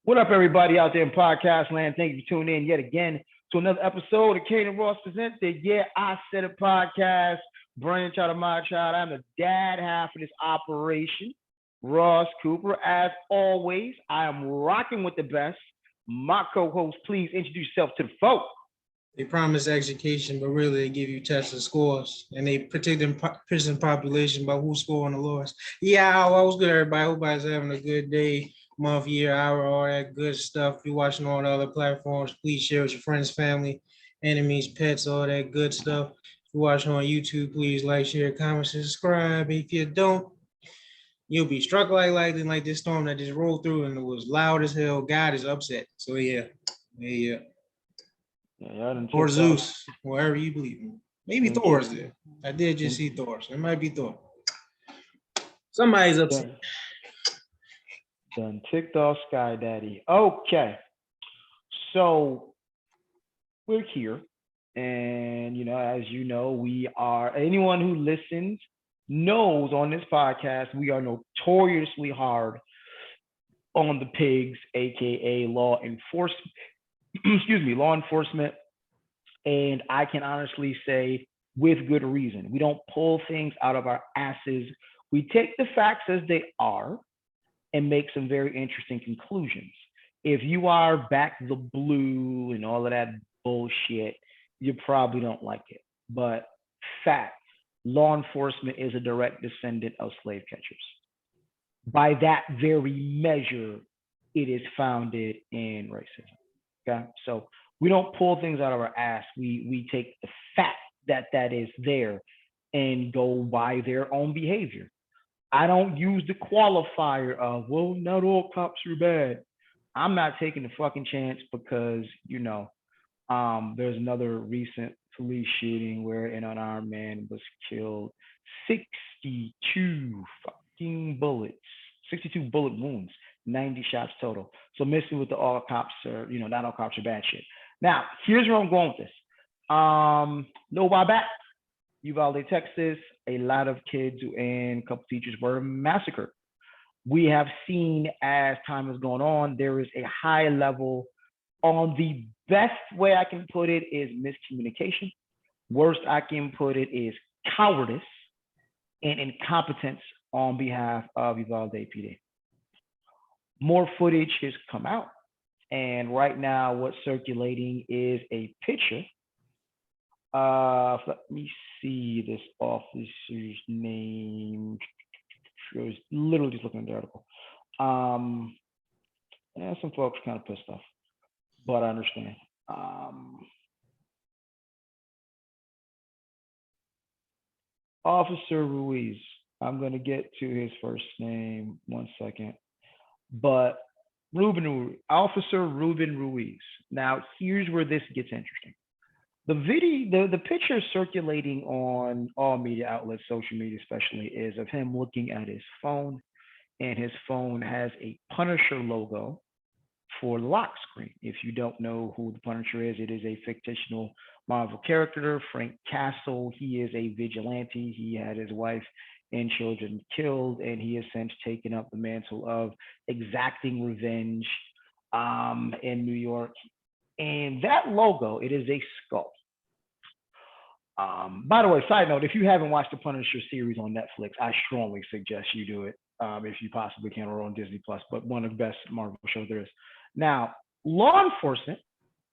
What up, everybody out there in podcast land? Thank you for tuning in yet again to another episode of Kane and Ross presents the Yeah, I Said It podcast. Brainchild of my child. I'm the dad half of this operation, Ross Cooper. As always, I am rocking with the best. My co-host, please introduce yourself to the folks. They promise education, but really they give you tests and scores, and they predict the prison population by who's scoring the lowest. Yeah, I was good, everybody. Hope everybody's having a good day, month, year, hour, all that good stuff. If you're watching on other platforms, please share with your friends, family, enemies, pets, all that good stuff. If you're watching on YouTube, please like, share, comment, subscribe. If you don't, you'll be struck like lightning, like this storm that just rolled through and it was loud as hell. God is upset. So yeah. Or Zeus, wherever you believe in. Maybe Thor's there. I did just see Thor, so it might be Thor. Somebody's upset. Done ticked off Sky Daddy. Okay. So we're here. And, as you know, we are, anyone who listens knows on this podcast, we are notoriously hard on the pigs, AKA law enforcement. Law enforcement. And I can honestly say with good reason, we don't pull things out of our asses. We take the facts as they are and make some very interesting conclusions. If you are back the blue and all of that bullshit, you probably don't like it. But fact, law enforcement is a direct descendant of slave catchers. By that very measure, it is founded in racism. Okay, so we don't pull things out of our ass. We take the fact that is there and go by their own behavior. I don't use the qualifier of, well, not all cops are bad. I'm not taking the fucking chance because, there's another recent police shooting where an unarmed man was killed. 62 fucking bullets, 62 bullet wounds. 90 shots total. So missing with the all cops are, not all cops are bad shit. Now, here's where I'm going with this. No while back, Uvalde, Texas, a lot of kids and a couple teachers were massacred. We have seen as time has gone on, there is a high level on the best way I can put it is miscommunication. Worst I can put it is cowardice and incompetence on behalf of Uvalde PD. More footage has come out. And right now, what's circulating is a picture. Let me see this officer's name. I was literally just looking at the article. And some folks kind of pissed off, but I understand. Officer Ruiz. I'm going to get to his first name 1 second. But Officer Ruben Ruiz. Now, here's where this gets interesting. The picture circulating on all media outlets, social media especially, is of him looking at his phone, and his phone has a Punisher logo for the lock screen. If you don't know who the Punisher is, it is a fictional Marvel character, Frank Castle. He is a vigilante. He had his wife and children killed, and he has since taken up the mantle of exacting revenge in New York. And that logo, it is a skull. By the way, side note, if you haven't watched the Punisher series on Netflix, I strongly suggest you do it if you possibly can, or on Disney Plus, but one of the best Marvel shows there is. Now, law enforcement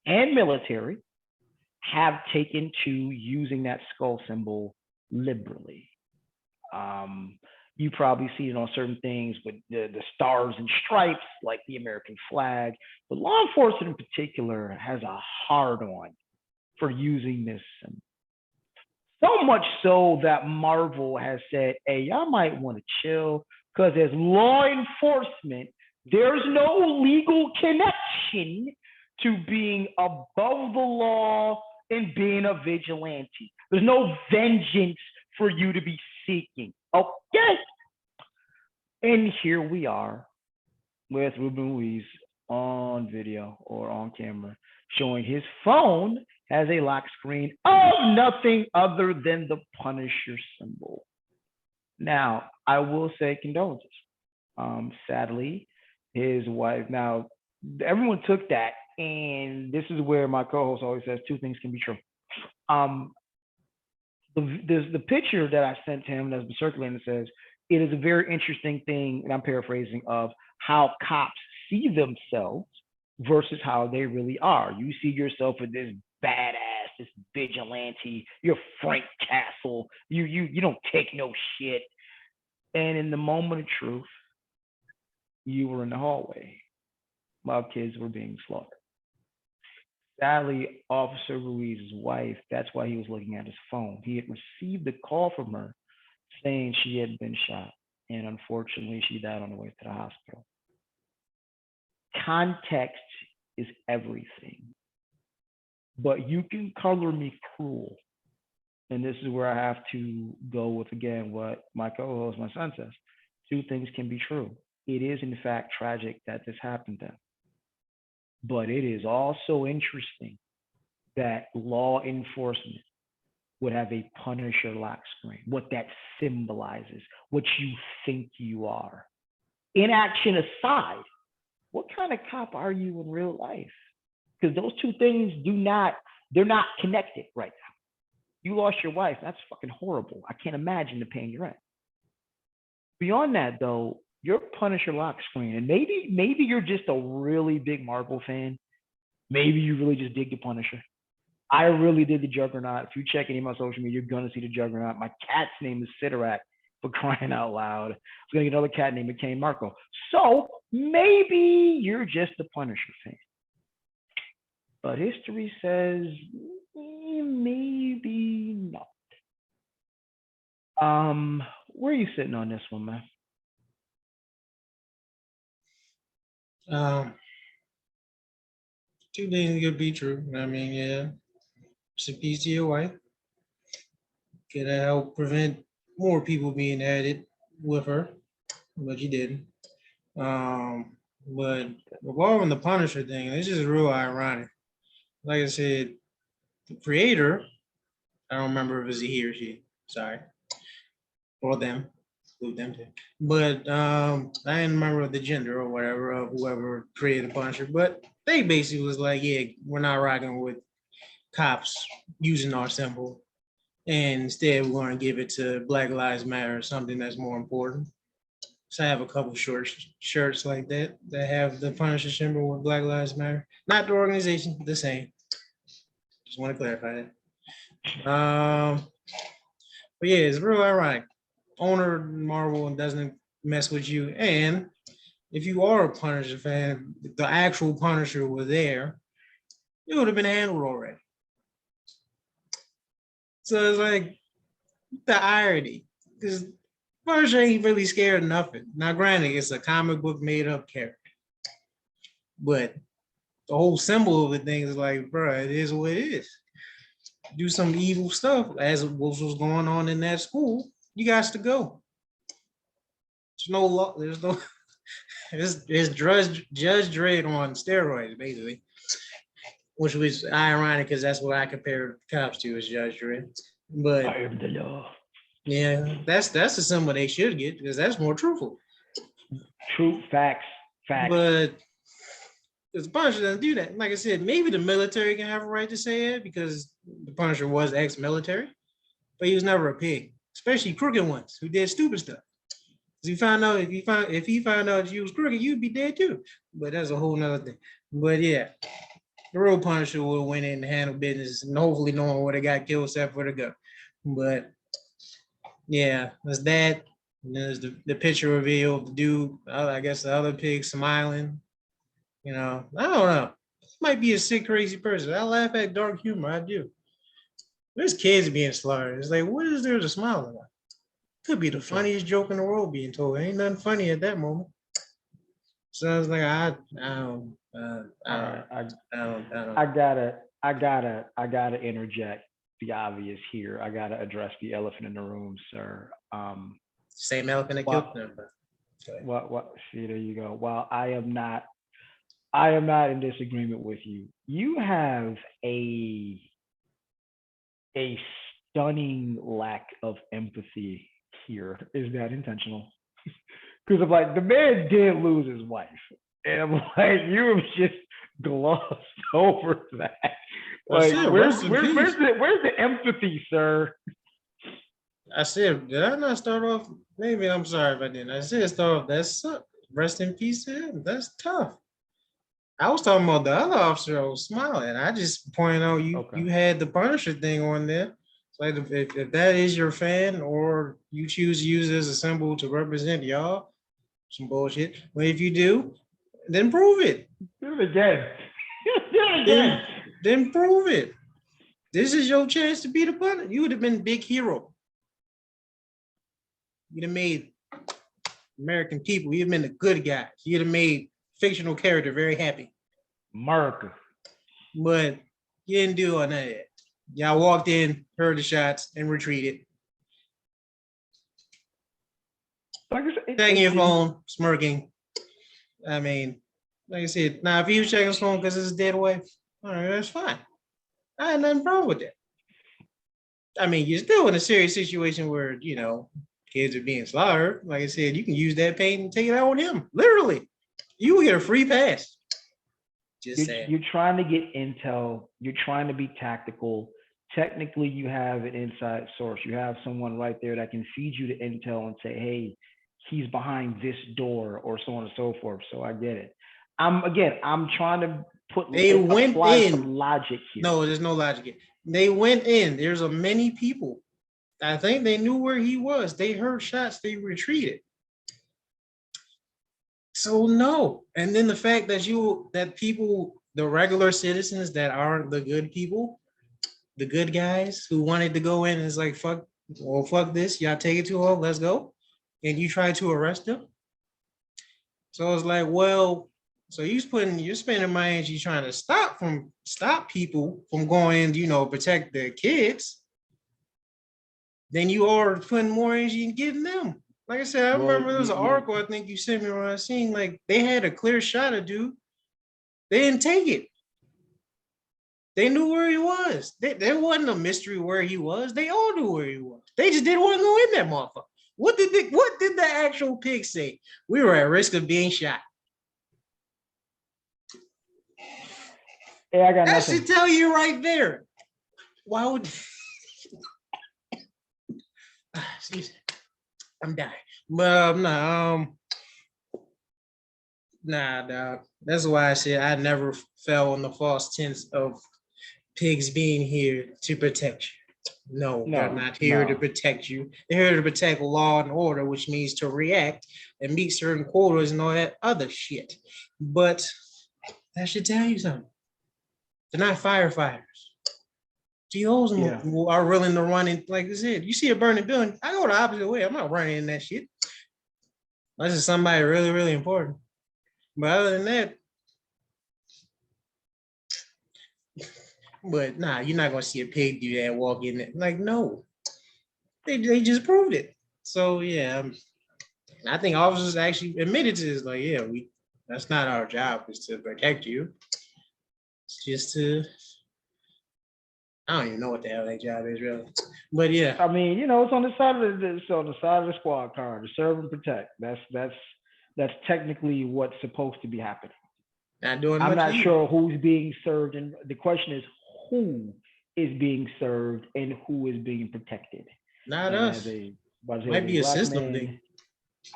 and military have taken to using that skull symbol liberally. You probably see it on certain things with the stars and stripes, like the American flag. But law enforcement in particular has a hard on for using this symbol. So much so that Marvel has said, hey, y'all might want to chill, because as law enforcement, there's no legal connection to being above the law and being a vigilante. There's no vengeance for you to be seeking. Okay. And here we are with Ruben Ruiz on video or on camera showing his phone has a lock screen of nothing other than the Punisher symbol. Now, I will say condolences. Sadly, his wife, now everyone took that, and this is where my co-host always says two things can be true. Um, there's the picture that I sent to him that's been circulating that says it is a very interesting thing, and I'm paraphrasing, of how cops see themselves versus how they really are. You see yourself as this badass, this vigilante, you're Frank Castle, you don't take no shit. And in the moment of truth, you were in the hallway while kids were being slaughtered. Sadly, Officer Ruiz's wife, that's why he was looking at his phone. He had received a call from her saying she had been shot. And unfortunately, she died on the way to the hospital. Context is everything. But you can color me cruel. And this is where I have to go with, again, what my co host, my son, says. Two things can be true. It is, in fact, tragic that this happened to him. But it is also interesting that law enforcement would have a Punisher lock screen, what that symbolizes, what you think you are. Inaction aside, what kind of cop are you in real life? Because those two things they're not connected right now. You lost your wife. That's fucking horrible. I can't imagine the pain you're in. Beyond that, though, your Punisher lock screen, and maybe you're just a really big Marvel fan. Maybe you really just dig the Punisher. I really did the Juggernaut. If you check any of my social media, you're gonna see the Juggernaut. My cat's name is Sidorak, for crying out loud. I was gonna get another cat named Kane Marco. So maybe you're just a Punisher fan. But history says maybe not. Where are you sitting on this one, man? Two things could be true. I mean, yeah, it's a piece to your wife. Could help prevent more people being added with her, but you didn't. But regarding the Punisher thing, it's just real ironic. Like I said, the creator, I don't remember if it was a he or she, sorry, or them, them too. But I didn't remember the gender or whatever of whoever created the Punisher, but they basically was like, yeah, we're not rocking with cops using our symbol. And instead, we're going to give it to Black Lives Matter, something that's more important. So I have a couple shirts like that have the Punisher symbol with Black Lives Matter. Not the organization, the same. Just want to clarify that. But yeah, it's real ironic. Owner Marvel doesn't mess with you, and if you are a Punisher fan, if the actual Punisher was there, it would have been handled already. So it's like the irony, because Punisher ain't really scared of nothing. Now, granted, it's a comic book made up character, but the whole symbol of the thing is like, bro, it is what it is. Do some evil stuff as what was going on in that school. You guys to go. There's no law. There's no. It's Judge Dredd on steroids, basically, which was ironic because that's what I compared cops to as Judge Dredd. But I am the law. yeah, that's the symbol they should get because that's more truthful. True facts. But the Punisher doesn't do that. Like I said, maybe the military can have a right to say it because the Punisher was ex-military, but he was never a pig, especially crooked ones who did stupid stuff. If he found out you was crooked, you'd be dead too. But that's a whole nother thing. But yeah, the real Punisher would went in and handle business and hopefully no one would have got killed except for the gun. But yeah, there's that. And there's the picture reveal of the dude, I guess the other pig smiling. You know, I don't know. He might be a sick, crazy person. I laugh at dark humor. I do. There's kids being slaughtered. It's like, what is there to smile about? Could be the funniest joke in the world being told. Ain't nothing funny at that moment. So I was like, I gotta interject the obvious here. I gotta address the elephant in the room, sir. Same elephant that killed them. What? See, there you go. While I am not in disagreement with you. You have a stunning lack of empathy here. Is that intentional? Because of like the man did lose his wife. And I'm like, you have just glossed over that. I Like, said, rest in peace. where's the empathy, sir? I said, did I not start off? Maybe I'm sorry if I didn't. I said start off. That's rest in peace to him. That's tough. I was talking about the other officer. I was smiling. I just pointed out Okay. you had the Punisher thing on there. It's like if that is your fan or you choose to use it as a symbol to represent y'all, some bullshit. But if you do, then prove it. Do it again. Do it again. Then prove it. This is your chance to be the Punisher. You would have been big hero. You'd have made American people. You'd have been the good guys. You'd have made fictional character very happy. America. But you didn't do all none of that. Y'all walked in, heard the shots, and retreated. Like I said, Checking your phone, smirking. I mean, like I said, now if he was checking his phone because it's his dead wife, all right, that's fine. I had nothing wrong with that. I mean, you're still in a serious situation where, kids are being slaughtered. Like I said, you can use that pain and take it out on him. Literally. You will get a free pass. Just saying. You're trying to get intel. You're trying to be tactical. Technically, you have an inside source. You have someone right there that can feed you the intel and say, hey, he's behind this door or so on and so forth. So I get it. I'm trying to apply some logic here. No, there's no logic here. They went in. There's a many people. I think they knew where he was. They heard shots. They retreated. So no. And then the fact that people, the regular citizens that aren't the good people, the good guys who wanted to go in is like, fuck this. Y'all take it too long. Let's go. And you try to arrest them. So it's like, well, so you're spending my energy trying to stop people from going, protect their kids. Then you are putting more energy in getting them. Like I said, I remember there was an article I think you sent me when I seen like they had a clear shot of dude. They didn't take it. They knew where he was. There wasn't a mystery where he was. They all knew where he was. They just didn't want to go in that motherfucker. What did the actual pig say? We were at risk of being shot. Hey, I got that nothing. should tell you right there. Why would I'm dying. But nah, dog. That's why I said I never fell on the false tense of pigs being here to protect you. No, they're not here to protect you. They're here to protect law and order, which means to react and meet certain quotas and all that other shit. But that should tell you something. They're not firefighters. GOs are willing to run in, like I said, you see a burning building, I go the opposite way. I'm not running in that shit. Unless it's somebody really, really important. But other than that, but nah, you're not gonna see a pig do that, walk in there. Like, no. They just proved it. So yeah, I think officers actually admitted to this, like, yeah, that's not our job, is to protect you. It's just to I don't even know what the hell that job is really, but yeah. I mean, it's on the side of the squad car to serve and protect. That's technically what's supposed to be happening. I'm not sure who's being served, and the question is who is being served and who is being protected. Not us. Might be a system thing.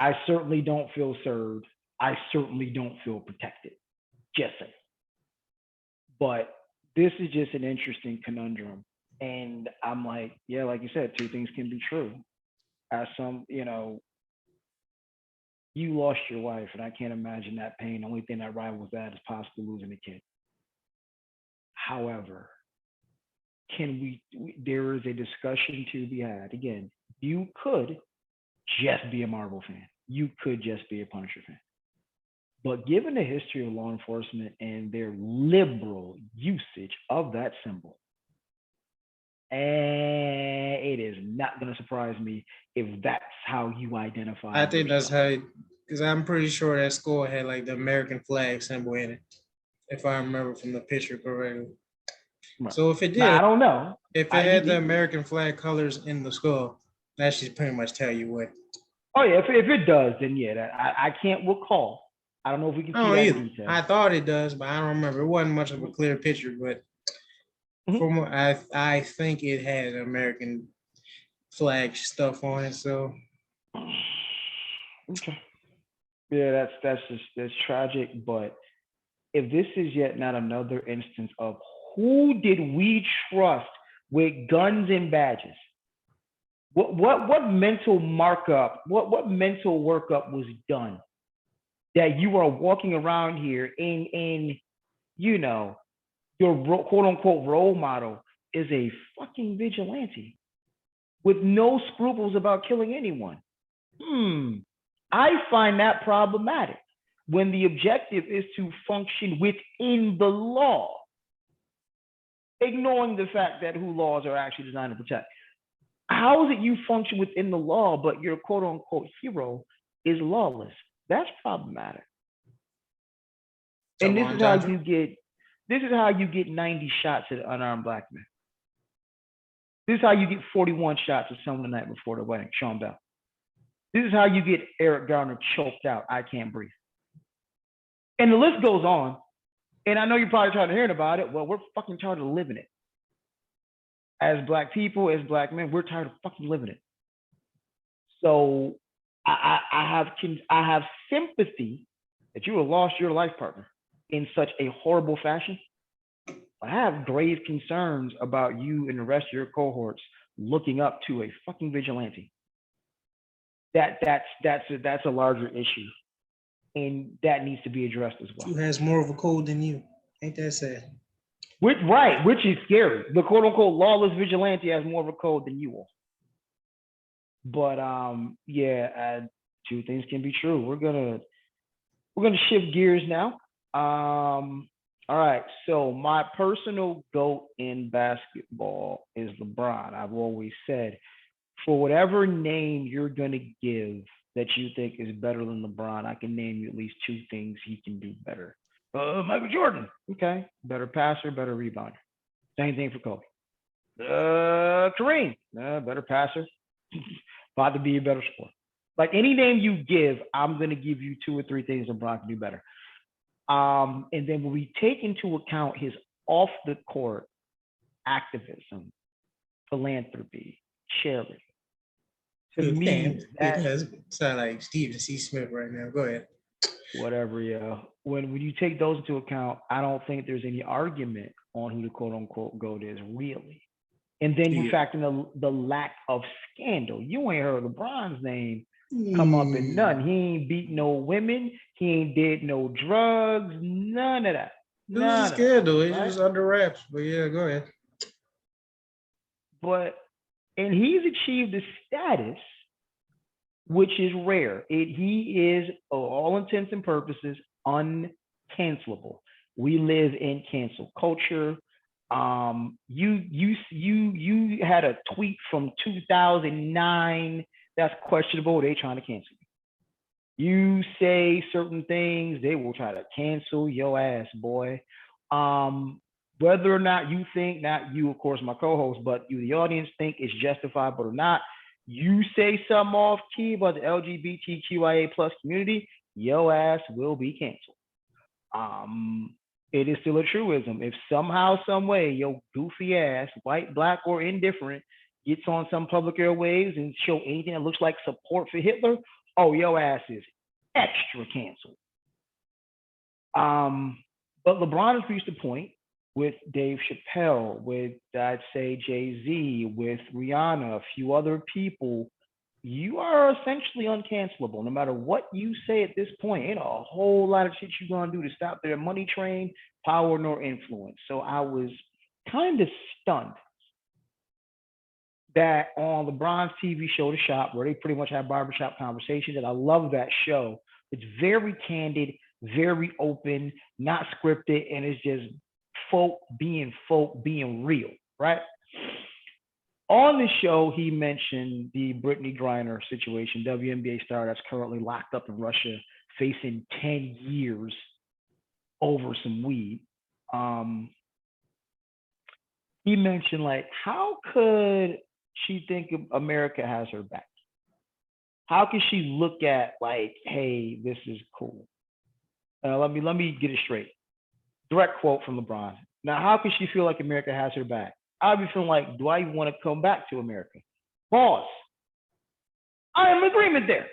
I certainly don't feel served. I certainly don't feel protected. Just saying. But this is just an interesting conundrum. And I'm like, yeah, like you said, two things can be true. As you lost your wife, and I can't imagine that pain. The only thing that rivals that is possibly losing a kid. However, there is a discussion to be had. Again, you could just be a Marvel fan. You could just be a Punisher fan. But given the history of law enforcement and their liberal usage of that symbol, and it is not going to surprise me if that's how you identify. I think that's how, because I'm pretty sure that skull had like the American flag symbol in it, if I remember from the picture correctly. Right. So if it did, now, I don't know. If it had the American flag colors in the skull, that should pretty much tell you what. Oh yeah, if it does, then yeah, I can't recall. I don't know if we can I see don't that in either. detail. I thought it does, but I don't remember. It wasn't much of a clear picture, but Mhm. from what I think it had American flag stuff on it. So Okay. Yeah, that's tragic. But if this is yet not another instance of who did we trust with guns and badges? What mental markup, what mental workup was done that you are walking around here in you know your quote unquote role model is a fucking vigilante with no scruples about killing anyone. I find that problematic when the objective is to function within the law, ignoring the fact that who laws are actually designed to protect. How is it you function within the law, but your quote unquote hero is lawless? That's problematic. so And on, Johnson. this is how you get 90 shots at unarmed black men. This is how you get 41 shots at someone the night before the wedding, Sean Bell. This is how you get Eric Garner choked out. I can't breathe. And the list goes on. And I know you're probably tired of hearing about it. Well, we're fucking tired of living it. As black people, as black men, we're tired of fucking living it. So I have sympathy that you have lost your life partner in such a horrible fashion. I have grave concerns about you and the rest of your cohorts looking up to a fucking vigilante. That's a larger issue, and that needs to be addressed as well. Who has more of a code than you? Ain't that sad? Which is scary. The quote unquote lawless vigilante has more of a code than you all. But yeah, two things can be true. We're gonna shift gears now. All right, so my personal GOAT in basketball is LeBron. I've always said, for whatever name you're gonna give that you think is better than LeBron, I can name you at least two things he can do better. Michael Jordan, okay, better passer, better rebounder. Same thing for Kobe. Kareem, better passer, about to be a better scorer. Like any name you give, I'm gonna give you two or three things LeBron can do better. And then when we take into account his off the court activism, philanthropy, charity, to Good me, damn. It that does sound like Steve C. Smith right now. Go ahead. whatever, yeah. When you take those into account, I don't think there's any argument on who the quote unquote GOAT is really. And then you Yeah. factor in the lack of scandal. You ain't heard LeBron's name come up in none. He ain't beat no women. He ain't did no drugs. None of that. This is None of that. scandal. It's Right? just under wraps. But yeah, go ahead. But and he's achieved a status which is rare. He is, for all intents and purposes, uncancelable. We live in cancel culture. You had a tweet from 2009 that's questionable. They trying to cancel you. You say certain things, they will try to cancel your ass, boy. Whether or not you think, not you, of course, my co-host, but you, the audience, think it's justifiable or not, you say something off key about the LGBTQIA plus community, your ass will be canceled. It is still a truism. If somehow, some way, your goofy ass, white, black, or indifferent, gets on some public airwaves and show anything that looks like support for Hitler, oh, your ass is extra canceled. But LeBron has reached a point with Dave Chappelle, with I'd say Jay-Z, with Rihanna, a few other people, you are essentially uncancelable. No matter what you say at this point, ain't a whole lot of shit you're gonna do to stop their money train, power, nor influence. So I was kind of stunned that on LeBron's TV show, The Shop, where they pretty much have barbershop conversations, and I love that show. It's very candid, very open, not scripted, and it's just folk, being real, right? On the show, he mentioned the Brittany Griner situation, WNBA star that's currently locked up in Russia, facing 10 years over some weed. He mentioned, like, how could she think America has her back? How can she look at, like, hey, this is cool? Let me get it straight. Direct quote from LeBron. Now, how can she feel like America has her back? I'd be feeling like, do I even want to come back to America? Pause. I am in agreement there.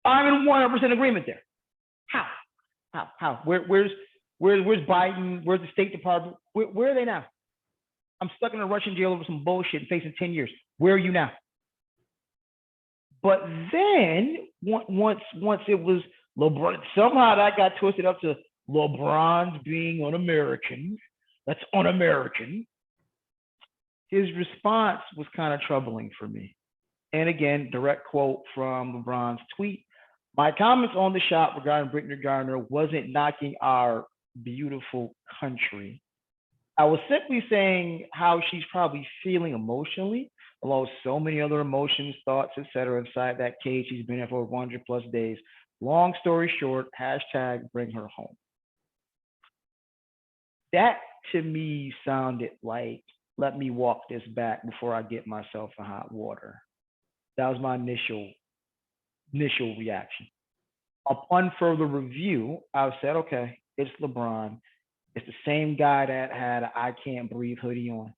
I'm in 100% agreement there. How? How? Where's Biden? Where's the State Department? Where are they now? I'm stuck in a Russian jail over some bullshit and facing 10 years. Where are you now? But then once it was LeBron, somehow that got twisted up to LeBron's being un-American. That's un-American. His response was kind of troubling for me. And again, direct quote from LeBron's tweet. My comments on the shot regarding Brittany Garner wasn't knocking our beautiful country. I was simply saying how she's probably feeling emotionally, along with so many other emotions, thoughts, etc. inside that cage she's been in for 100 plus days. Long story short, hashtag bring her home. That to me sounded like, let me walk this back before I get myself in hot water. That was my initial reaction. Upon further review, I said, okay, it's LeBron. It's the same guy that had a I Can't Breathe hoodie on.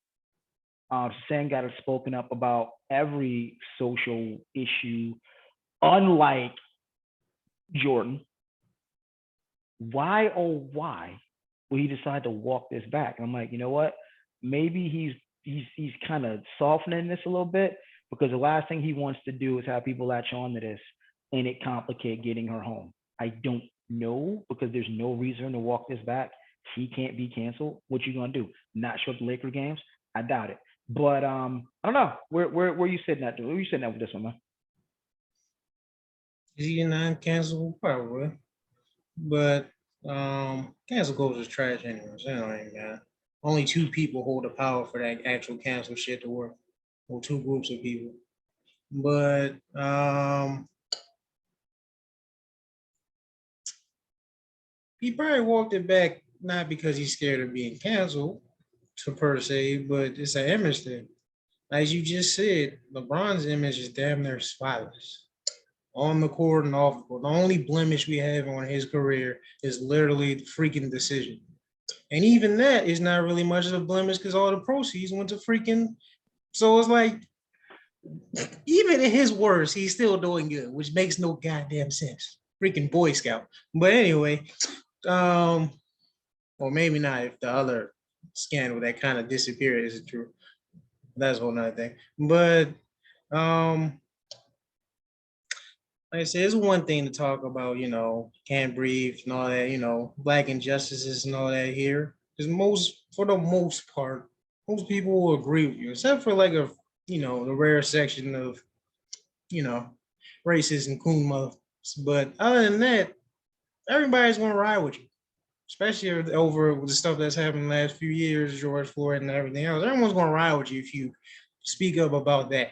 Same guy that's spoken up about every social issue, unlike Jordan. Why, oh, why will he decide to walk this back? And I'm like, you know what? Maybe he's kind of softening this a little bit because the last thing he wants to do is have people latch on to this and it complicate getting her home. I don't know because there's no reason to walk this back. He can't be canceled. What you gonna do? Not show up to Laker games? I doubt it. But I don't know. Where you sitting at? Where you sitting at with this one, man? Is he non-cancelable? Probably. But cancel culture is trash anyways. You know, ain't got only two people hold the power for that actual cancel shit to work, or two groups of people. But he probably walked it back not because he's scared of being canceled, to per se, but it's an image thing. As you just said, LeBron's image is damn near spotless on the court and off the court. The only blemish we have on his career is literally the freaking decision. And even that is not really much of a blemish because all the proceeds went to freaking. So it's like, even in his worst, he's still doing good, which makes no goddamn sense. Freaking Boy Scout. But anyway, or maybe not if the other scandal that kind of disappeared isn't true. That's a whole nother thing. But like I said, it's one thing to talk about, can't breathe and all that, black injustices and all that here. Because for the most part, most people will agree with you, except for like the rare section of, racist and coon mothers. But other than that, everybody's gonna ride with you, especially over with the stuff that's happened the last few years, George Floyd and everything else. Everyone's gonna ride with you if you speak up about that.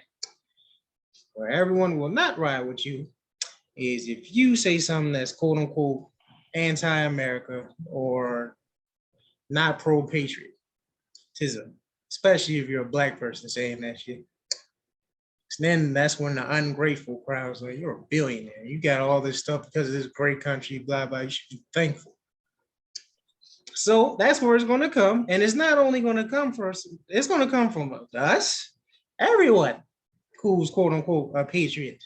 Where everyone will not ride with you is if you say something that's quote unquote anti-America or not pro-patriotism, especially if you're a black person saying that shit. Then that's when the ungrateful crowd's like, you're a billionaire. You got all this stuff because of this great country, blah, blah. You should be thankful. So that's where it's going to come. And it's not only going to come from us, it's going to come from us, everyone who's quote unquote a patriot.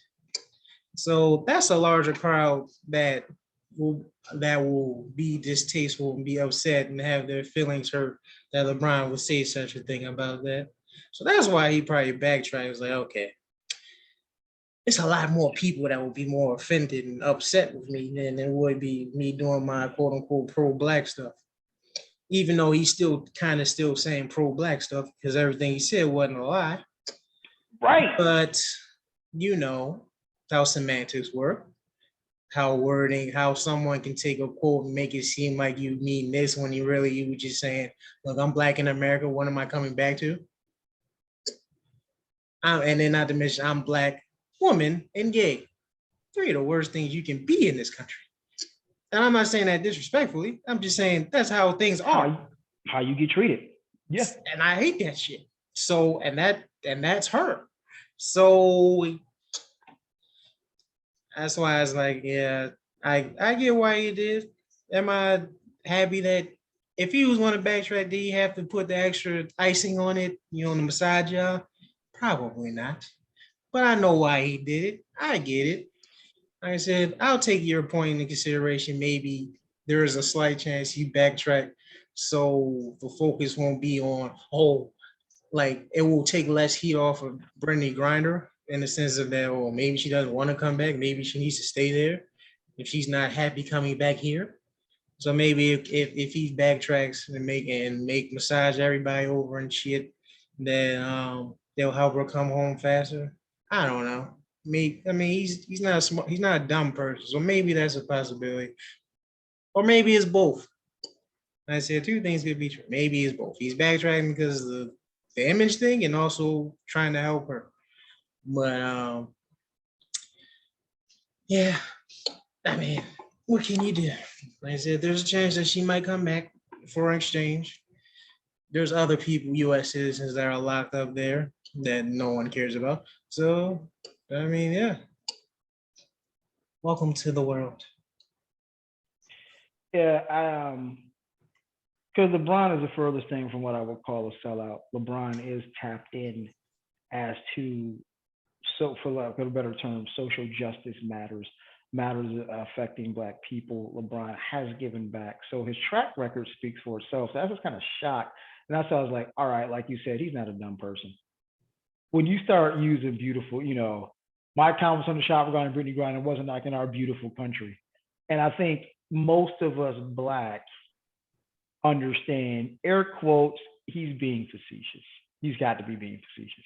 So that's a larger crowd that will be distasteful and be upset and have their feelings hurt that LeBron would say such a thing about that. So that's why he probably backtracked. He was like, okay, it's a lot more people that will be more offended and upset with me than it would be me doing my quote unquote pro-black stuff. Even though he's still kind of still saying pro-black stuff because everything he said wasn't a lie. Right. But how semantics work, how someone can take a quote and make it seem like you mean this when you were just saying, look, I'm black in America. What am I coming back to? And then not to mention I'm black, woman, and gay. Three of the worst things you can be in this country. And I'm not saying that disrespectfully. I'm just saying that's how things are. How you get treated. Yeah. And I hate that shit. So, and that's her. So that's why I was like, yeah, I get why he did. Am I happy that if he was going to backtrack, did he have to put the extra icing on it, the massage y'all? Probably not. But I know why he did it. I get it. Like I said, I'll take your point into consideration. Maybe there is a slight chance he backtrack, so the focus won't be on, like it will take less heat off of Brittany Grinder in the sense of that, or maybe she doesn't want to come back. Maybe she needs to stay there if she's not happy coming back here. So maybe if he backtracks and make massage everybody over and shit, then they'll help her come home faster. I don't know. I mean, he's not a smart, he's not a dumb person, so maybe that's a possibility, or maybe it's both. I said two things could be true. Maybe it's both. He's backtracking because of the image thing, and also trying to help her. But yeah, I mean, what can you do? Like I said, there's a chance that she might come back for an exchange. There's other people, U.S. citizens, that are locked up there that no one cares about. So, I mean, yeah. Welcome to the world. Yeah, because LeBron is the furthest thing from what I would call a sellout. LeBron is tapped in as to, so for lack of a better term, social justice matters affecting Black people. LeBron has given back, so his track record speaks for itself. So I was kind of shocked, and that's why I was like, all right, like you said, he's not a dumb person. When you start using beautiful, my comments on the shop regarding Brittany Griner wasn't like in our beautiful country, and I think most of us Blacks understand, air quotes, he's being facetious. He's got to be being facetious.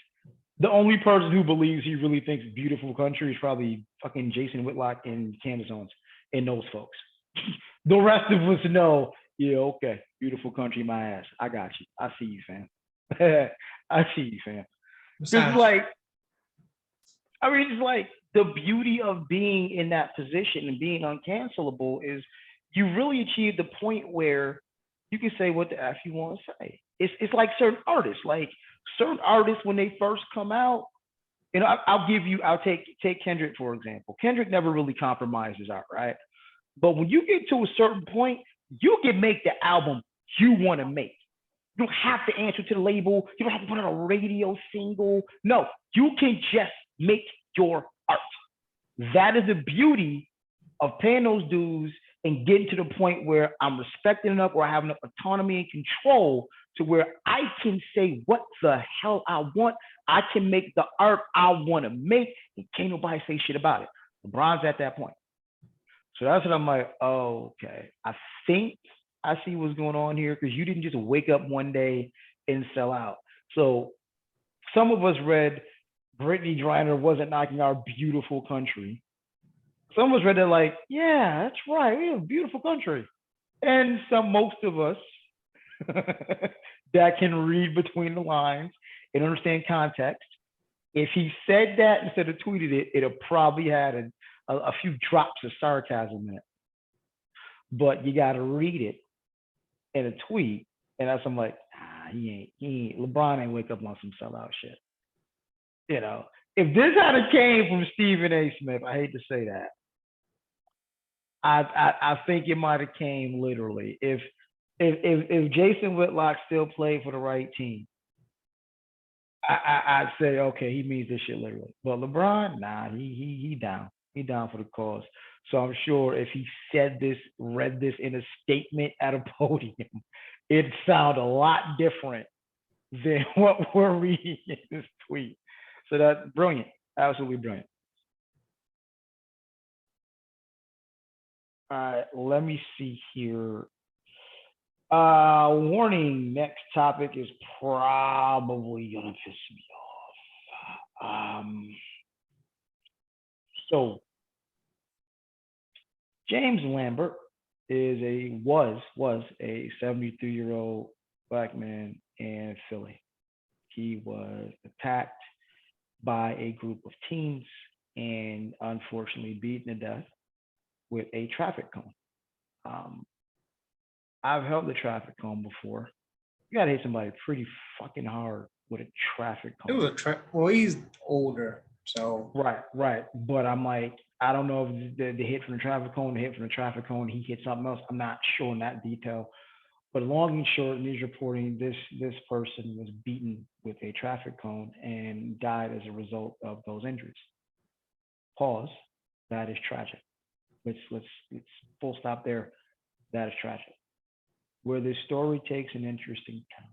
The only person who believes he really thinks beautiful country is probably fucking Jason Whitlock and Candace Owens and those folks. The rest of us know, yeah, okay, beautiful country, my ass. I got you. I see you, fam. I see you, fam. Because like, I mean, it's like the beauty of being in that position and being uncancelable is you really achieve the point where you can say what the F you want to say. It's like certain artists, when they first come out, I'll take Kendrick for example. Kendrick never really compromises out, right? But when you get to a certain point, you can make the album you want to make. You don't have to answer to the label. You don't have to put out a radio single. No, you can just make your art. That is the beauty of paying those dues and getting to the point where I'm respected enough or I have enough autonomy and control to where I can say what the hell I want. I can make the art I want to make, and can't nobody say shit about it. LeBron's at that point. So that's what I'm like, oh, okay. I think I see what's going on here because you didn't just wake up one day and sell out. So some of us read Brittany Griner wasn't knocking our beautiful country. Some of us read it like, yeah, that's right. We have a beautiful country. And most of us that can read between the lines and understand context, if he said that instead of tweeted it, it'll probably had a few drops of sarcasm in it. But you got to read it in a tweet, and that's I'm like, he ain't. LeBron ain't wake up on some sellout shit. If this had came from Stephen A. Smith, I hate to say that. I think it might have came literally. If Jason Whitlock still played for the right team, I'd say okay, he means this shit literally. But LeBron, nah, he down. He down for the cause. So I'm sure if he read this in a statement at a podium, it'd sound a lot different than what we're reading in this tweet. So that's brilliant. Absolutely brilliant. All right, let me see here. Warning, next topic is probably gonna piss me off. So James Lambert was a 73-year-old Black man in Philly. He was attacked by a group of teens and unfortunately beaten to death with a traffic cone. I've held the traffic cone before. You gotta hit somebody pretty fucking hard with a traffic cone. It was well, he's older, so right. But I'm like, I don't know if the hit from the traffic cone, the hit from the traffic cone, he hit something else. I'm not sure in that detail. But long and short, news reporting this person was beaten with a traffic cone and died as a result of those injuries. Pause. That is tragic. Let's full stop there. That is tragic. Where this story takes an interesting turn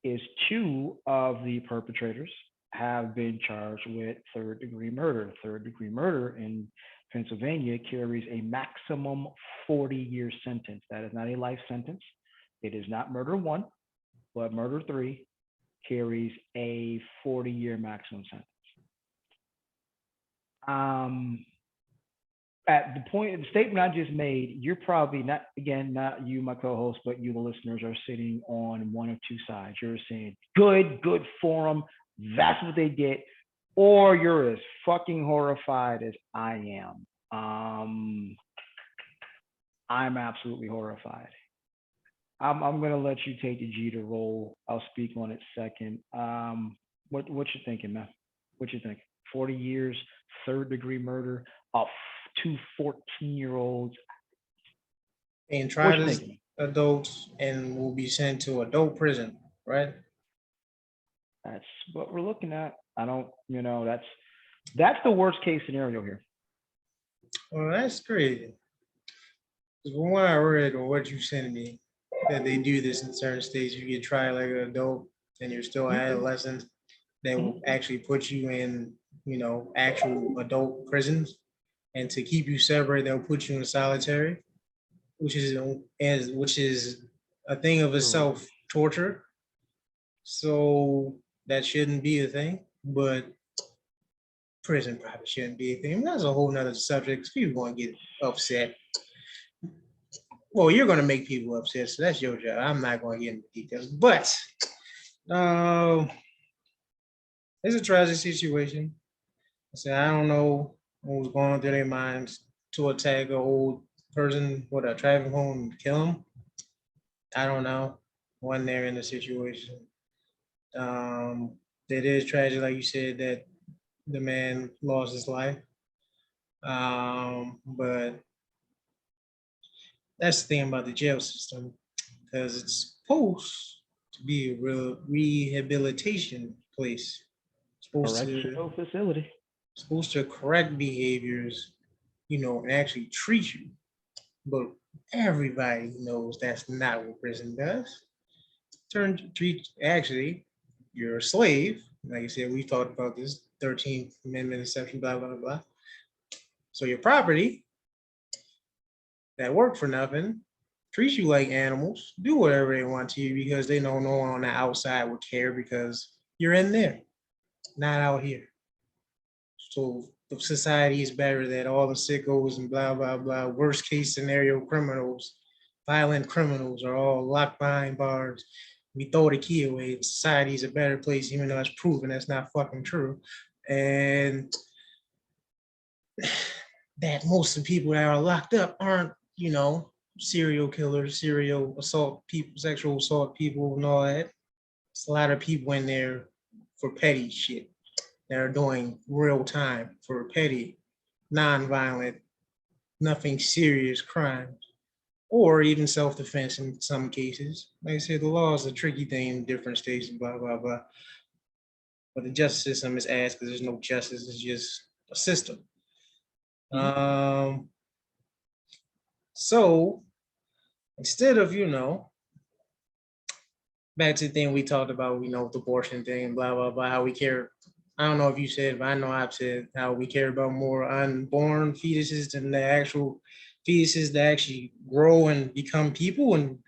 is two of the perpetrators have been charged with third degree murder. Third degree murder in Pennsylvania carries a maximum 40-year sentence. That is not a life sentence. It is not murder one, but murder three carries a 40-year maximum sentence. At the point of the statement I just made, you're probably not, again, not you, my co-host, but you, the listeners, are sitting on one of two sides. You're saying, good for them. That's what they did. Or you're as fucking horrified as I am. I'm absolutely horrified. I'm gonna let you take the Jeter role. I'll speak on it second. What you thinking, man? What you think? 40 years, third degree murder of two 14-year-olds. And What tried you as thinking? adults and will be sent to adult prison, right? That's what we're looking at. I don't, that's the worst case scenario here. Well, that's crazy. 'Cause from what I read or what you sent me, that they do this in certain states, you get tried like an adult and you're still adolescent, they will actually put you in, actual adult prisons. And to keep you separate, they'll put you in solitary, which is a thing of itself, torture. So that shouldn't be a thing, but prison probably shouldn't be a thing. That's a whole nother subject. People going to get upset. Well, you're going to make people upset, so that's your job. I'm not going to get into details, but it's a tragic situation. I said, I don't know what was going on through their minds to attack an old person with a traffic cone and kill him. I don't know when they're in the situation. It is tragic, like you said, that the man lost his life. But that's the thing about the jail system, because it's supposed to be a real rehabilitation place. Correctional facility. Supposed to correct behaviors, and actually treat you. But everybody knows that's not what prison does. Actually, you're a slave. Like I said, we talked about this 13th Amendment exception, blah, blah, blah. So your property that work for nothing treat you like animals, do whatever they want to you because they know no one on the outside would care because you're in there, not out here. So the society is better that all the sickos and blah, blah, blah, worst case scenario criminals, violent criminals are all locked behind bars. We throw the key away. Society is a better place, even though it's proven that's not fucking true. And that most of the people that are locked up aren't, serial killers, serial assault people, sexual assault people and all that. It's a lot of people in there for petty shit that are doing real time for petty, non-violent, nothing serious crimes, or even self-defense in some cases. Like I said, the law is a tricky thing in different states, blah, blah, blah. But the justice system is ass because there's no justice, it's just a system. So instead of, back to the thing we talked about, with the abortion thing, blah, blah, blah, how we care. I don't know if you said, but I know I've said how we care about more unborn fetuses than the actual fetuses that actually grow and become people and